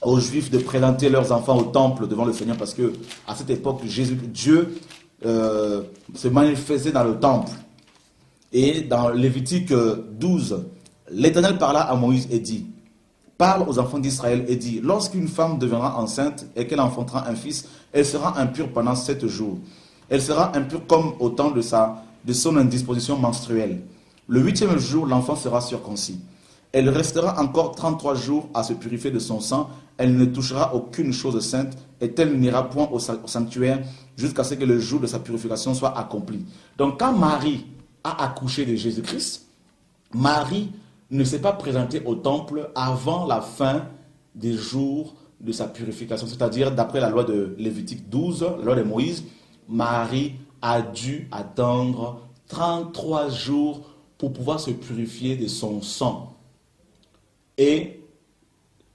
aux Juifs de présenter leurs enfants au temple devant le Seigneur, parce que à cette époque, Dieu se manifestait dans le temple. Et dans Lévitique 12, l'Éternel parla à Moïse et dit, parle aux enfants d'Israël et dit, lorsqu'une femme deviendra enceinte et qu'elle enfantera un fils, elle sera impure pendant 7 jours. Elle sera impure comme au temps de son indisposition menstruelle. Le 8e jour, l'enfant sera circoncis. Elle restera encore 33 jours à se purifier de son sang. Elle ne touchera aucune chose sainte et elle n'ira point au sanctuaire jusqu'à ce que le jour de sa purification soit accompli. Donc quand Marie a accouché de Jésus-Christ, Marie ne s'est pas présentée au temple avant la fin des jours de sa purification. C'est-à-dire, d'après la loi de Lévitique 12, la loi de Moïse, Marie a dû attendre 33 jours pour pouvoir se purifier de son sang. Et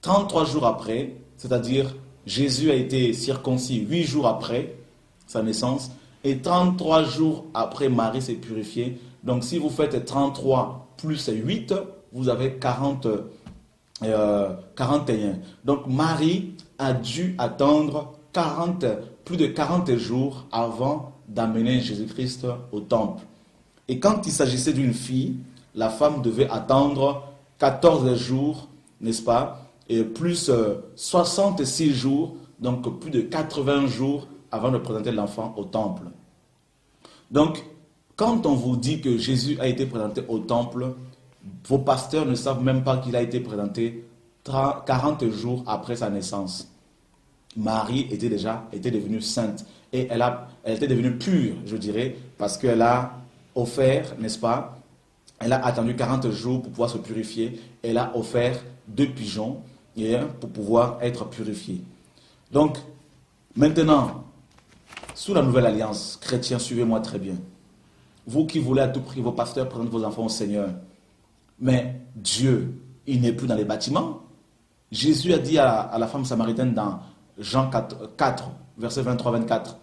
33 jours après, c'est-à-dire Jésus a été circoncis 8 jours après sa naissance, et 33 jours après Marie s'est purifiée. Donc si vous faites 33 plus 8, vous avez 41. Donc Marie a dû attendre plus de 40 jours avant d'amener Jésus-Christ au temple. Et quand il s'agissait d'une fille, la femme devait attendre 14 jours, n'est-ce pas, et plus 66 jours, donc plus de 80 jours avant de présenter l'enfant au temple. Donc, quand on vous dit que Jésus a été présenté au temple, vos pasteurs ne savent même pas qu'il a été présenté 40 jours après sa naissance. Marie était devenue sainte et elle était devenue pure, je dirais, parce qu'elle a offert, n'est-ce pas, elle a attendu 40 jours pour pouvoir se purifier. Elle a offert 2 pigeons pour pouvoir être purifiée. Donc, maintenant, sous la nouvelle alliance, chrétiens, suivez-moi très bien. Vous qui voulez à tout prix, vos pasteurs, présenter vos enfants au Seigneur. Mais Dieu, il n'est plus dans les bâtiments. Jésus a dit à la femme samaritaine dans Jean 4 verset 23-24,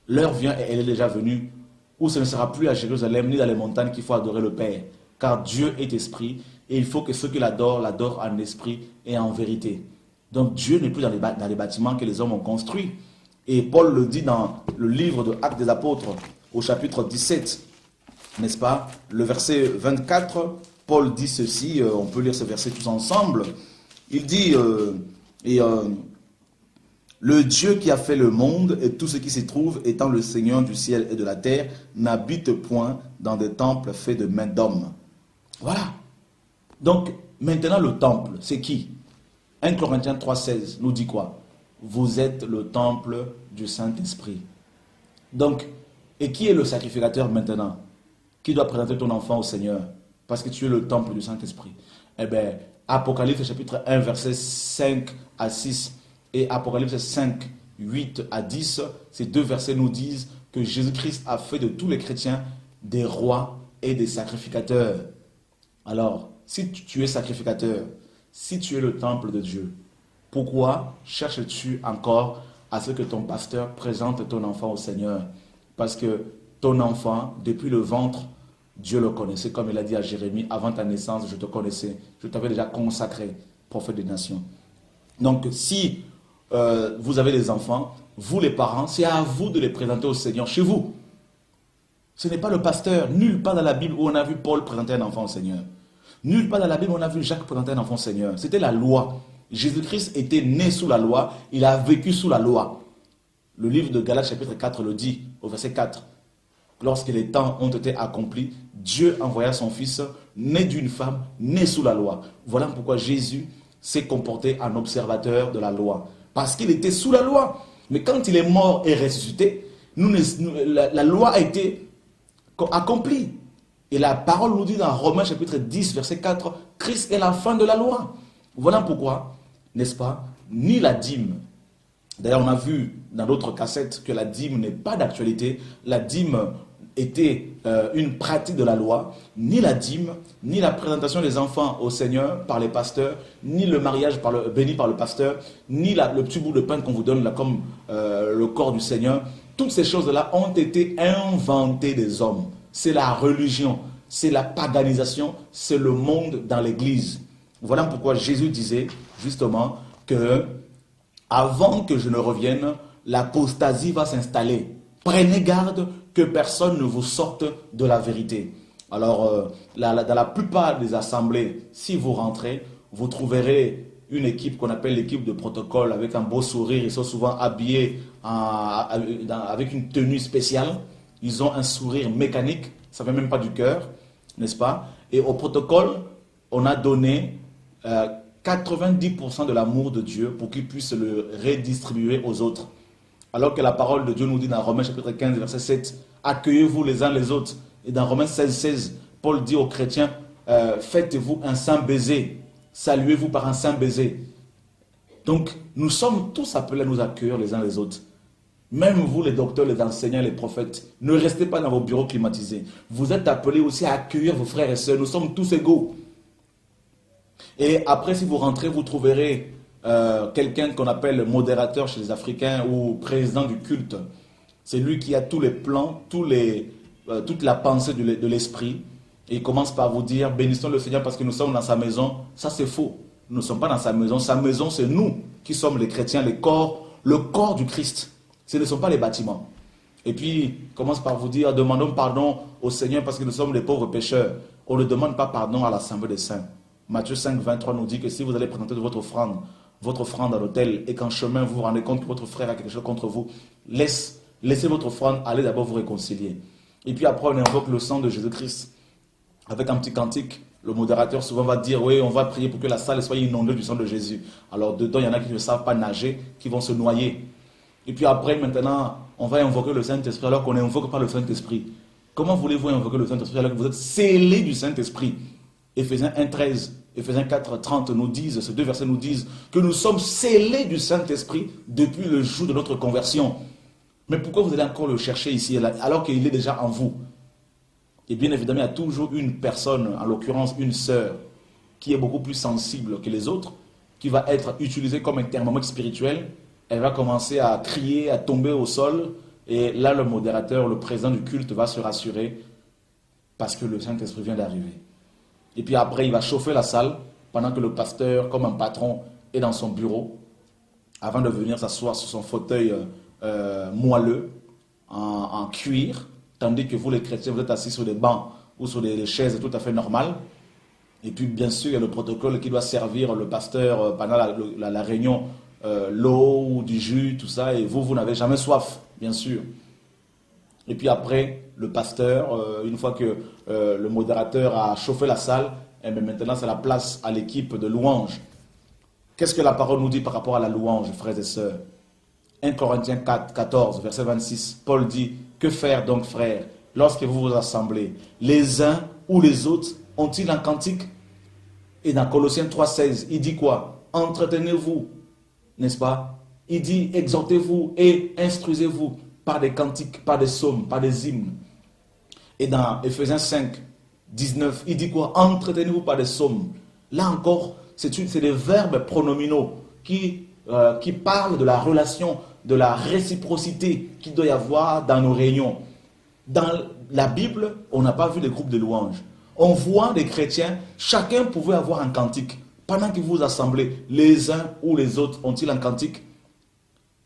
l'heure vient et elle est déjà venue, où ce ne sera plus à Jérusalem ni dans les montagnes qu'il faut adorer le Père. Car Dieu est esprit et il faut que ceux qui l'adorent en esprit et en vérité. Donc Dieu n'est plus dans les bâtiments que les hommes ont construits. Et Paul le dit dans le livre de Actes des Apôtres au chapitre 17, n'est-ce pas? Le verset 24, Paul dit ceci, on peut lire ce verset tous ensemble. Il dit, le Dieu qui a fait le monde et tout ce qui s'y trouve, étant le Seigneur du ciel et de la terre, n'habite point dans des temples faits de mains d'hommes. Voilà. Donc, maintenant le temple, c'est qui? 1 Corinthiens 3,16 nous dit quoi? Vous êtes le temple du Saint-Esprit. Donc, et qui est le sacrificateur maintenant? Qui doit présenter ton enfant au Seigneur? Parce que tu es le temple du Saint-Esprit. Eh bien, Apocalypse chapitre 1, versets 5 à 6 et Apocalypse 5, 8 à 10, ces 2 versets nous disent que Jésus-Christ a fait de tous les chrétiens des rois et des sacrificateurs. Alors, si tu es sacrificateur, si tu es le temple de Dieu, pourquoi cherches-tu encore à ce que ton pasteur présente ton enfant au Seigneur? Parce que ton enfant, depuis le ventre, Dieu le connaissait, comme il a dit à Jérémie, avant ta naissance, je te connaissais, je t'avais déjà consacré, prophète des nations. Donc, si vous avez des enfants, vous les parents, c'est à vous de les présenter au Seigneur chez vous. Ce n'est pas le pasteur, nulle part dans la Bible où on a vu Paul présenter un enfant au Seigneur. Nulle part dans la Bible où on a vu Jacques présenter un enfant au Seigneur. C'était la loi. Jésus-Christ était né sous la loi, il a vécu sous la loi. Le livre de Galates chapitre 4 le dit, au verset 4. lorsque les temps ont été accomplis, Dieu envoya son Fils, né d'une femme, né sous la loi. Voilà pourquoi Jésus s'est comporté en observateur de la loi. Parce qu'il était sous la loi. Mais quand il est mort et ressuscité, la loi a été accomplie. Et la parole nous dit dans Romains chapitre 10, verset 4, Christ est la fin de la loi. Voilà pourquoi, n'est-ce pas, ni la dîme. D'ailleurs, on a vu dans d'autres cassettes que la dîme n'est pas d'actualité. La dîme était une pratique de la loi. Ni la dîme, ni la présentation des enfants au Seigneur par les pasteurs, ni le mariage béni par le pasteur, ni le petit bout de pain qu'on vous donne là comme le corps du Seigneur. Toutes ces choses-là ont été inventées des hommes. C'est la religion, c'est la paganisation, c'est le monde dans l'église. Voilà pourquoi Jésus disait justement que avant que je ne revienne, l'apostasie va s'installer. Prenez garde que personne ne vous sorte de la vérité. Alors, dans la plupart des assemblées, si vous rentrez, vous trouverez une équipe qu'on appelle l'équipe de protocole avec un beau sourire. Ils sont souvent habillés avec une tenue spéciale. Ils ont un sourire mécanique, ça ne vient même pas du cœur, n'est-ce pas? Et au protocole, on a donné 90% de l'amour de Dieu pour qu'il puisse le redistribuer aux autres. Alors que la parole de Dieu nous dit dans Romains chapitre 15, verset 7, accueillez-vous les uns les autres. Et dans Romains 16, 16, Paul dit aux chrétiens, faites-vous un saint baiser, saluez-vous par un saint baiser. Donc, nous sommes tous appelés à nous accueillir les uns les autres. Même vous, les docteurs, les enseignants, les prophètes, ne restez pas dans vos bureaux climatisés. Vous êtes appelés aussi à accueillir vos frères et sœurs. Nous sommes tous égaux. Et après, si vous rentrez, vous trouverez quelqu'un qu'on appelle modérateur chez les Africains ou président du culte. C'est lui qui a tous les plans, toute la pensée de l'esprit. Et il commence par vous dire, bénissons le Seigneur parce que nous sommes dans sa maison. Ça, c'est faux. Nous ne sommes pas dans sa maison. Sa maison, c'est nous qui sommes les chrétiens, le corps du Christ. Ce ne sont pas les bâtiments. Et puis, il commence par vous dire, demandons pardon au Seigneur parce que nous sommes les pauvres pécheurs. On ne demande pas pardon à l'Assemblée des saints. Matthieu 5, 23 nous dit que si vous allez présenter votre offrande à l'autel et qu'en chemin vous vous rendez compte que votre frère a quelque chose contre vous, laissez votre offrande, allez d'abord vous réconcilier. Et puis après, on invoque le sang de Jésus-Christ avec un petit cantique. Le modérateur souvent va dire, oui, on va prier pour que la salle soit inondée du sang de Jésus. Alors dedans, il y en a qui ne savent pas nager, qui vont se noyer. Et puis après, maintenant, on va invoquer le Saint-Esprit alors qu'on n'invoque pas le Saint-Esprit. Comment voulez-vous invoquer le Saint-Esprit alors que vous êtes scellés du Saint-Esprit? Éphésiens 1, 13, Éphésiens 4, 30 nous disent, ces deux versets nous disent que nous sommes scellés du Saint-Esprit depuis le jour de notre conversion. Mais pourquoi vous allez encore le chercher ici alors qu'il est déjà en vous? Et bien évidemment, il y a toujours une personne, en l'occurrence une sœur, qui est beaucoup plus sensible que les autres, qui va être utilisée comme un thermomètre spirituel. Elle va commencer à crier, à tomber au sol. Et là, le modérateur, le président du culte va se rassurer parce que le Saint-Esprit vient d'arriver. Et puis après, il va chauffer la salle pendant que le pasteur, comme un patron, est dans son bureau avant de venir s'asseoir sur son fauteuil moelleux en cuir, tandis que vous, les chrétiens, vous êtes assis sur des bancs ou sur des chaises tout à fait normales. Et puis, bien sûr, il y a le protocole qui doit servir le pasteur pendant la réunion, l'eau ou du jus, tout ça, et vous n'avez jamais soif, bien sûr. Et puis après, le pasteur, une fois que le modérateur a chauffé la salle, et bien maintenant c'est la place à l'équipe de louange. Qu'est-ce que la parole nous dit par rapport à la louange, frères et sœurs? 1 Corinthiens 4, 14, verset 26, Paul dit, que faire donc, frères, lorsque vous vous assemblez? Les uns ou les autres ont-ils un cantique? Et dans Colossiens 3, 16, il dit quoi? Entretenez-vous, n'est-ce pas? Il dit, exhortez-vous et instruisez-vous par des cantiques, par des psaumes, par des hymnes. Et dans Éphésiens 5, 19, il dit quoi? Entretenez-vous par des psaumes. Là encore, c'est des verbes pronominaux qui parlent de la relation, de la réciprocité qu'il doit y avoir dans nos réunions. Dans la Bible, on n'a pas vu des groupes de louanges. On voit des chrétiens, chacun pouvait avoir un cantique. Pendant que vous vous assemblez, les uns ou les autres ont-ils un cantique?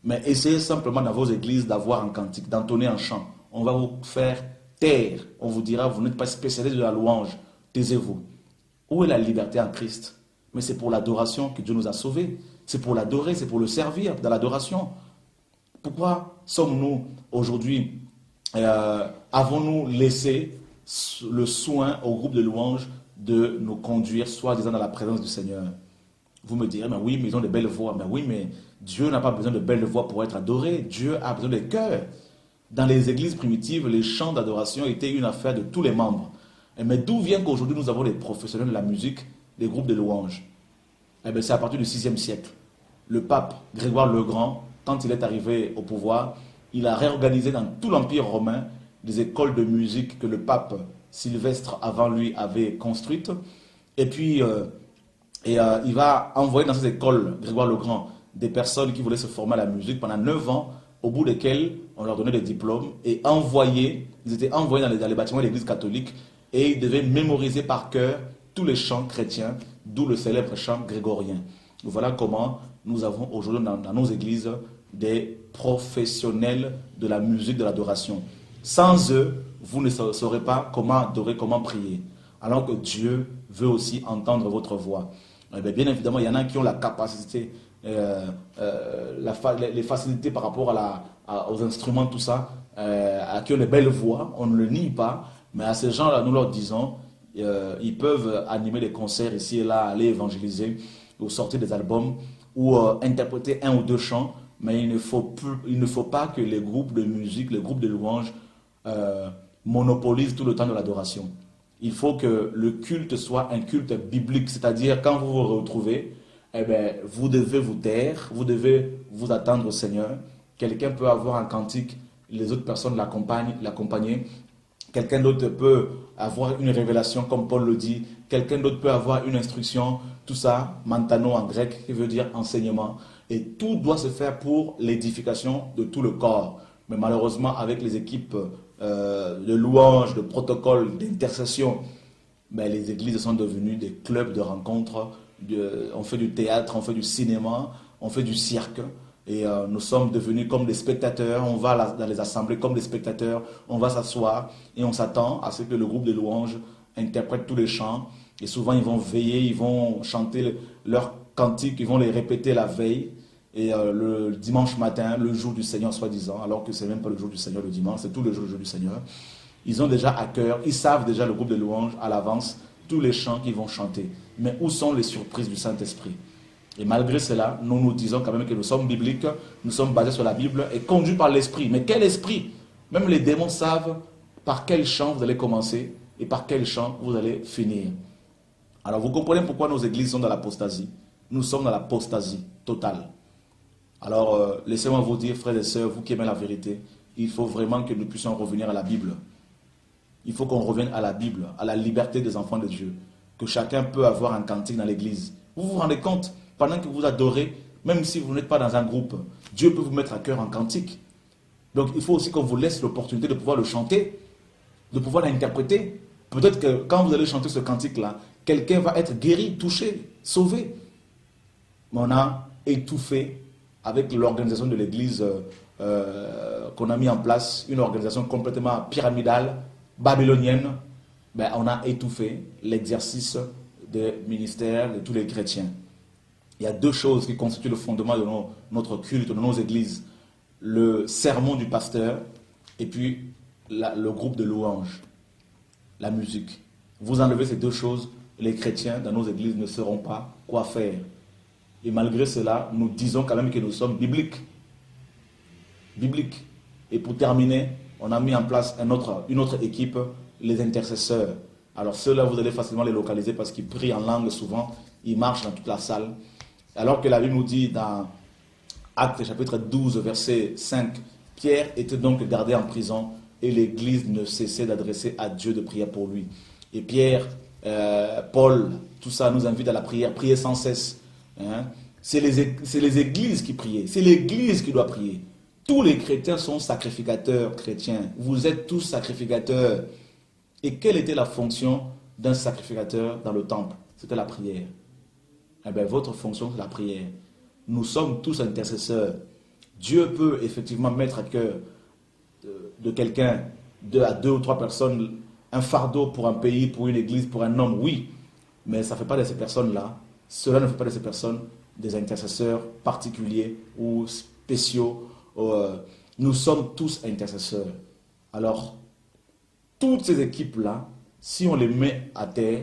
Mais essayez simplement dans vos églises d'avoir un cantique, d'entonner un chant. On va vous faire taire. On vous dira, vous n'êtes pas spécialiste de la louange. Taisez-vous. Où est la liberté en Christ? Mais c'est pour l'adoration que Dieu nous a sauvés. C'est pour l'adorer, c'est pour le servir dans l'adoration. Pourquoi sommes-nous aujourd'hui avons-nous laissé le soin au groupe de louanges de nous conduire, soi-disant, dans la présence du Seigneur? Vous me direz, mais oui, mais ils ont de belles voix. Mais oui, mais Dieu n'a pas besoin de belles voix pour être adoré. Dieu a besoin des cœurs. Dans les églises primitives, les chants d'adoration étaient une affaire de tous les membres. Mais d'où vient qu'aujourd'hui nous avons les professionnels de la musique, des groupes de louanges? Eh bien, c'est à partir du 6e siècle. Le pape Grégoire le Grand, quand il est arrivé au pouvoir, il a réorganisé dans tout l'Empire romain des écoles de musique que le pape Sylvestre avant lui avait construites. Et puis, il va envoyer dans ces écoles, Grégoire le Grand, des personnes qui voulaient se former à la musique pendant 9 ans, au bout desquels on leur donnait des diplômes et ils étaient envoyés dans les bâtiments de l'église catholique et ils devaient mémoriser par cœur tous les chants chrétiens, d'où le célèbre chant grégorien. Voilà comment nous avons aujourd'hui dans nos églises des professionnels de la musique, de l'adoration. Sans eux, vous ne saurez pas comment adorer, comment prier. Alors que Dieu veut aussi entendre votre voix. Bien évidemment, il y en a qui ont la capacité, les facilités par rapport aux instruments, tout ça, qui ont de belles voix, on ne le nie pas, mais à ces gens-là, nous leur disons, ils peuvent animer des concerts ici et là, aller évangéliser, ou sortir des albums, ou interpréter un ou deux chants, mais il ne faut pas que les groupes de musique, les groupes de louanges monopolisent tout le temps de l'adoration. Il faut que le culte soit un culte biblique, c'est-à-dire quand vous vous retrouvez, eh bien, vous devez vous taire, vous devez vous attendre au Seigneur. Quelqu'un peut avoir un cantique, les autres personnes l'accompagner. Quelqu'un d'autre peut avoir une révélation, comme Paul le dit. Quelqu'un d'autre peut avoir une instruction. Tout ça, mantano en grec, qui veut dire enseignement. Et tout doit se faire pour l'édification de tout le corps. Mais malheureusement, avec les équipes de louanges, de protocoles, d'intercession, ben, les églises sont devenues des clubs de rencontres. On fait du théâtre, on fait du cinéma, on fait du cirque. Et nous sommes devenus comme des spectateurs. On va dans les assemblées comme des spectateurs. On va s'asseoir et on s'attend à ce que le groupe de louanges interprète tous les chants. Et souvent, ils vont veiller, ils vont chanter leurs cantiques, ils vont les répéter la veille. Et le dimanche matin, le jour du Seigneur, soi-disant, alors que ce n'est même pas le jour du Seigneur le dimanche, c'est tout le jour du Seigneur. Ils ont déjà à cœur, ils savent déjà le groupe de louanges à l'avance, tous les chants qu'ils vont chanter. Mais où sont les surprises du Saint-Esprit? Et malgré cela, nous nous disons quand même que nous sommes bibliques, nous sommes basés sur la Bible et conduits par l'Esprit. Mais quel esprit? Même les démons savent par quel chant vous allez commencer et par quel chant vous allez finir. Alors vous comprenez pourquoi nos églises sont dans l'apostasie. Nous sommes dans l'apostasie totale. Alors laissez-moi vous dire, frères et sœurs, vous qui aimez la vérité, il faut vraiment que nous puissions revenir à la Bible. Il faut qu'on revienne à la Bible, à la liberté des enfants de Dieu. Que chacun peut avoir un cantique dans l'église. Vous vous rendez compte? Pendant que vous adorez, même si vous n'êtes pas dans un groupe, Dieu peut vous mettre à cœur en cantique. Donc il faut aussi qu'on vous laisse l'opportunité de pouvoir le chanter, de pouvoir l'interpréter. Peut-être que quand vous allez chanter ce cantique-là, quelqu'un va être guéri, touché, sauvé. Mais on a étouffé avec l'organisation de l'église qu'on a mis en place, une organisation complètement pyramidale, babylonienne. Ben, on a étouffé l'exercice des ministères de tous les chrétiens. Il y a deux choses qui constituent le fondement de notre culte, de nos églises. Le sermon du pasteur et puis le groupe de louanges, la musique. Vous enlevez ces deux choses, les chrétiens dans nos églises ne sauront pas quoi faire. Et malgré cela, nous disons quand même que nous sommes bibliques. Bibliques. Et pour terminer, on a mis en place une autre équipe, les intercesseurs. Alors ceux-là, vous allez facilement les localiser parce qu'ils prient en langue souvent, ils marchent dans toute la salle. Alors que la Bible nous dit dans Actes chapitre 12, verset 5, Pierre était donc gardé en prison et l'église ne cessait d'adresser à Dieu de prier pour lui. Et Pierre, Paul, tout ça nous invite à la prière, prier sans cesse. Hein? C'est les églises qui prient, c'est l'église qui doit prier. Tous les chrétiens sont sacrificateurs chrétiens. Vous êtes tous sacrificateurs. Et quelle était la fonction d'un sacrificateur dans le temple? C'était la prière. Eh bien, votre fonction, c'est la prière. Nous sommes tous intercesseurs. Dieu peut effectivement mettre à cœur de quelqu'un, à deux ou trois personnes, un fardeau pour un pays, pour une église, pour un homme, oui. Mais ça ne fait pas de ces personnes-là, cela ne fait pas de ces personnes des intercesseurs particuliers ou spéciaux. Nous sommes tous intercesseurs. Alors, toutes ces équipes-là, si on les met à terre,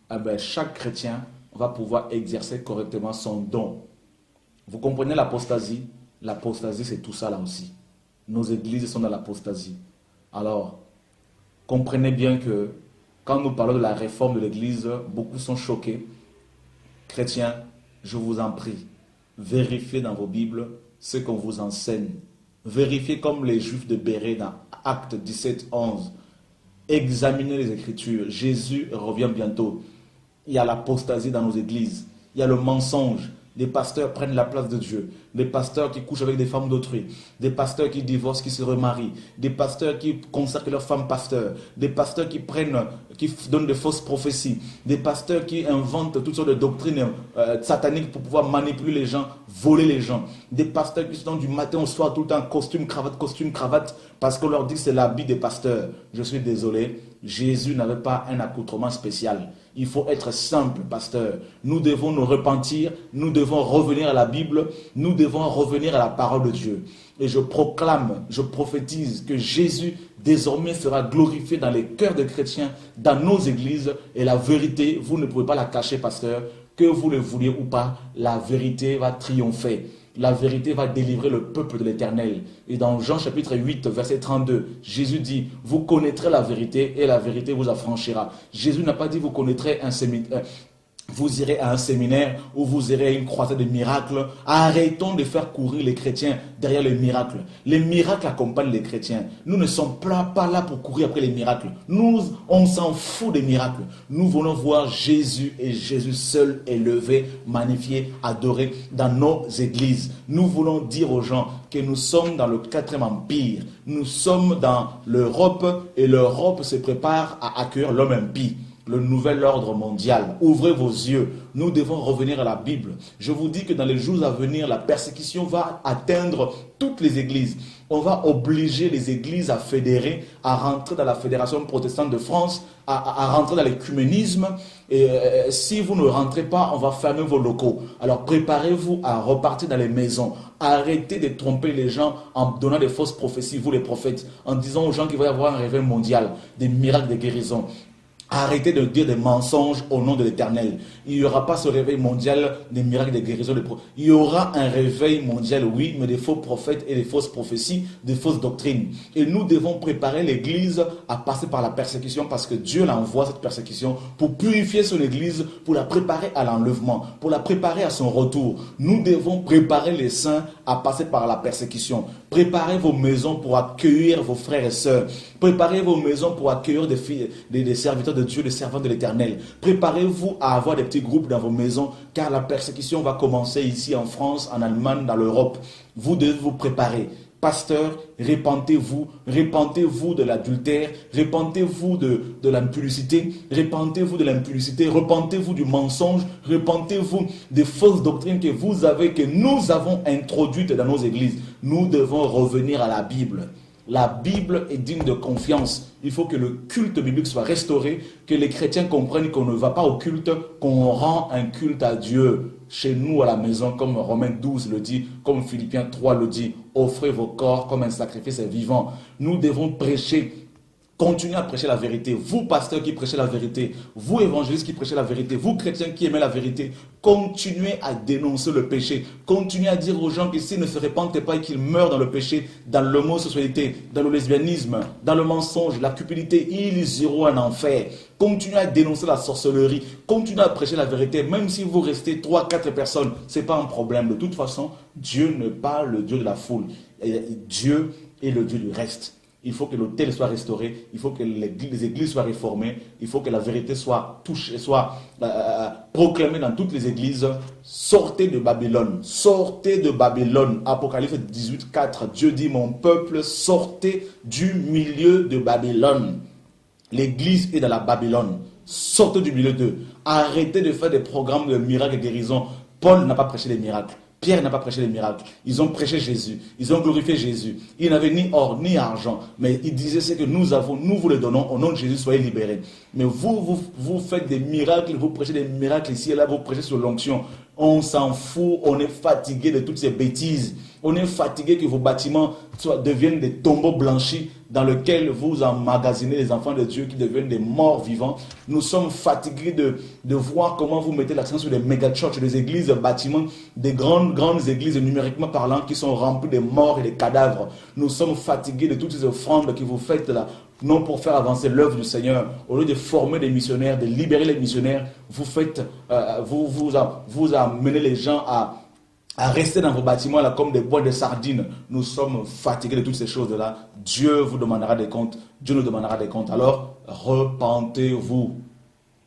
eh ben, chaque chrétien va pouvoir exercer correctement son don. Vous comprenez l'apostasie? L'apostasie, c'est tout ça là aussi. Nos églises sont dans l'apostasie. Alors, comprenez bien que quand nous parlons de la réforme de l'église, beaucoup sont choqués. Chrétiens, je vous en prie, vérifiez dans vos Bibles ce qu'on vous enseigne. Vérifiez comme les Juifs de Bérée dans Actes 17, 11. Examinez les Écritures. Jésus revient bientôt. Il y a l'apostasie dans nos églises. Il y a le mensonge. Des pasteurs prennent la place de Dieu. Des pasteurs qui couchent avec des femmes d'autrui. Des pasteurs qui divorcent, qui se remarient. Des pasteurs qui consacrent leurs femmes pasteurs. Des pasteurs qui donnent de fausses prophéties. Des pasteurs qui inventent toutes sortes de doctrines sataniques pour pouvoir manipuler les gens, voler les gens. Des pasteurs qui sont du matin au soir tout le temps costume, cravate, parce qu'on leur dit que c'est l'habit des pasteurs. Je suis désolé, Jésus n'avait pas un accoutrement spécial. Il faut être simple, pasteur. Nous devons nous repentir, nous devons revenir à la Bible, nous devons revenir à la parole de Dieu. Et je proclame, je prophétise que Jésus désormais sera glorifié dans les cœurs des chrétiens, dans nos églises. Et la vérité, vous ne pouvez pas la cacher, pasteur, que vous le vouliez ou pas, la vérité va triompher. La vérité va délivrer le peuple de l'Éternel. Et dans Jean chapitre 8, verset 32, Jésus dit, vous connaîtrez la vérité et la vérité vous affranchira. Jésus n'a pas dit, vous connaîtrez un séminaire. Vous irez à un séminaire ou vous irez à une croisade de miracles. Arrêtons de faire courir les chrétiens derrière les miracles. Les miracles accompagnent les chrétiens. Nous ne sommes pas là pour courir après les miracles. Nous, on s'en fout des miracles. Nous voulons voir Jésus et Jésus seul élevé, magnifié, adoré dans nos églises. Nous voulons dire aux gens que nous sommes dans le 4e empire. Nous sommes dans l'Europe et l'Europe se prépare à accueillir l'homme impie. Le nouvel ordre mondial. Ouvrez vos yeux. Nous devons revenir à la Bible. Je vous dis que dans les jours à venir, la persécution va atteindre toutes les églises. On va obliger les églises à fédérer, à rentrer dans la Fédération protestante de France, à rentrer dans l'écuménisme. Et si vous ne rentrez pas, on va fermer vos locaux. Alors préparez-vous à repartir dans les maisons. Arrêtez de tromper les gens en donnant des fausses prophéties, vous les prophètes, en disant aux gens qu'il va y avoir un réveil mondial, des miracles de guérison. Arrêtez de dire des mensonges au nom de l'Éternel. Il n'y aura pas ce réveil mondial des miracles, des guérisons. Il y aura un réveil mondial, oui, mais des faux prophètes et des fausses prophéties, des fausses doctrines. Et nous devons préparer l'Église à passer par la persécution parce que Dieu l'envoie cette persécution pour purifier son Église, pour la préparer à l'enlèvement, pour la préparer à son retour. Nous devons préparer les saints à passer par la persécution. Préparez vos maisons pour accueillir vos frères et sœurs. Préparez vos maisons pour accueillir des serviteurs de Dieu, des servants de l'Éternel. Préparez-vous à avoir des petits groupes dans vos maisons, car la persécution va commencer ici en France, en Allemagne, dans l'Europe. Vous devez vous préparer. Pasteurs, repentez-vous de l'adultère, repentez-vous de l'impudicité, repentez-vous du mensonge, repentez-vous des fausses doctrines que nous avons introduites dans nos églises. Nous devons revenir à la Bible. La Bible est digne de confiance. Il faut que le culte biblique soit restauré, que les chrétiens comprennent qu'on ne va pas au culte, qu'on rend un culte à Dieu. Chez nous à la maison, comme Romains 12 le dit, comme Philippiens 3 le dit, offrez vos corps comme un sacrifice vivant. Nous devons prêcher. Continuez à prêcher la vérité. Vous, pasteurs qui prêchez la vérité, vous, évangélistes qui prêchez la vérité, vous, chrétiens qui aimez la vérité, continuez à dénoncer le péché. Continuez à dire aux gens que s'ils ne se répandent pas et qu'ils meurent dans le péché, dans l'homosexualité, dans le lesbianisme, dans le mensonge, la cupidité, ils iront en enfer. Continuez à dénoncer la sorcellerie. Continuez à prêcher la vérité. Même si vous restez 3-4 personnes, ce n'est pas un problème. De toute façon, Dieu n'est pas le Dieu de la foule. Dieu est le Dieu du reste. Il faut que l'autel soit restauré, il faut que les églises soient réformées, il faut que la vérité soit touchée, soit proclamée dans toutes les églises. Sortez de Babylone, sortez de Babylone. Apocalypse 18, 4, Dieu dit, mon peuple, sortez du milieu de Babylone. L'église est dans la Babylone. Sortez du milieu d'eux. Arrêtez de faire des programmes de miracles et guérisons. Paul n'a pas prêché les miracles. Pierre n'a pas prêché les miracles. Ils ont prêché Jésus. Ils ont glorifié Jésus. Ils n'avaient ni or ni argent. Mais ils disaient ce que nous avons, nous vous le donnons. Au nom de Jésus, soyez libérés. Mais vous faites des miracles. Vous prêchez des miracles ici et là. Vous prêchez sur l'onction. On s'en fout. On est fatigué de toutes ces bêtises. On est fatigué que vos bâtiments deviennent des tombeaux blanchis dans lesquels vous emmagasinez les enfants de Dieu qui deviennent des morts vivants. Nous sommes fatigués de voir comment vous mettez l'accent sur des méga-churches, des églises, des bâtiments, des grandes églises numériquement parlant qui sont remplies de morts et de cadavres. Nous sommes fatigués de toutes ces offrandes que vous faites là, non pour faire avancer l'œuvre du Seigneur. Au lieu de former des missionnaires, de libérer les missionnaires, vous amenez les gens à rester dans vos bâtiments là comme des boîtes de sardines. Nous sommes fatigués de toutes ces choses-là. Dieu vous demandera des comptes. Dieu nous demandera des comptes. Alors, repentez-vous.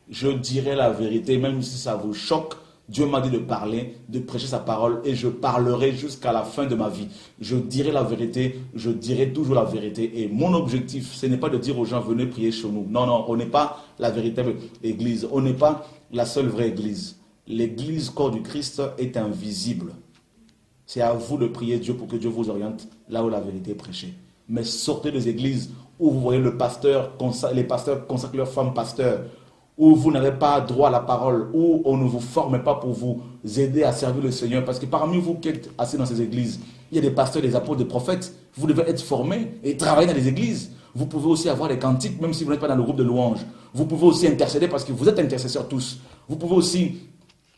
Je dirai la vérité, même si ça vous choque. Dieu m'a dit de parler, de prêcher sa parole, et je parlerai jusqu'à la fin de ma vie. Je dirai la vérité, je dirai toujours la vérité. Et mon objectif, ce n'est pas de dire aux gens, venez prier chez nous. Non, non, on n'est pas la véritable église. On n'est pas la seule vraie église. L'église corps du Christ est invisible. C'est à vous de prier Dieu pour que Dieu vous oriente là où la vérité est prêchée. Mais sortez des églises où vous voyez les pasteurs consacrent leurs femmes pasteurs, où vous n'avez pas droit à la parole, où on ne vous forme pas pour vous aider à servir le Seigneur. Parce que parmi vous qui êtes assis dans ces églises, il y a des pasteurs, des apôtres, des prophètes. Vous devez être formés et travailler dans les églises. Vous pouvez aussi avoir des cantiques, même si vous n'êtes pas dans le groupe de louanges. Vous pouvez aussi intercéder parce que vous êtes intercesseurs tous. Vous pouvez aussi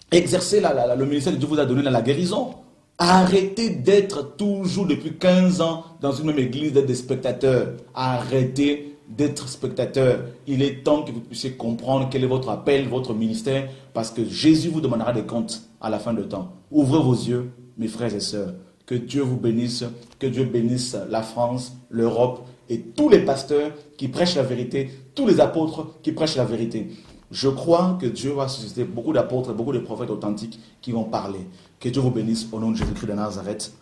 exercer le ministère que Dieu vous a donné dans la guérison. Arrêtez d'être toujours depuis 15 ans dans une même église, d'être des spectateurs. Arrêtez d'être spectateurs. Il est temps que vous puissiez comprendre quel est votre appel, votre ministère, parce que Jésus vous demandera des comptes à la fin de temps. Ouvrez vos yeux, mes frères et sœurs. Que Dieu vous bénisse, que Dieu bénisse la France, l'Europe et tous les pasteurs qui prêchent la vérité, tous les apôtres qui prêchent la vérité. Je crois que Dieu va susciter beaucoup d'apôtres, beaucoup de prophètes authentiques qui vont parler. Que Dieu vous bénisse au nom de Jésus-Christ de Nazareth.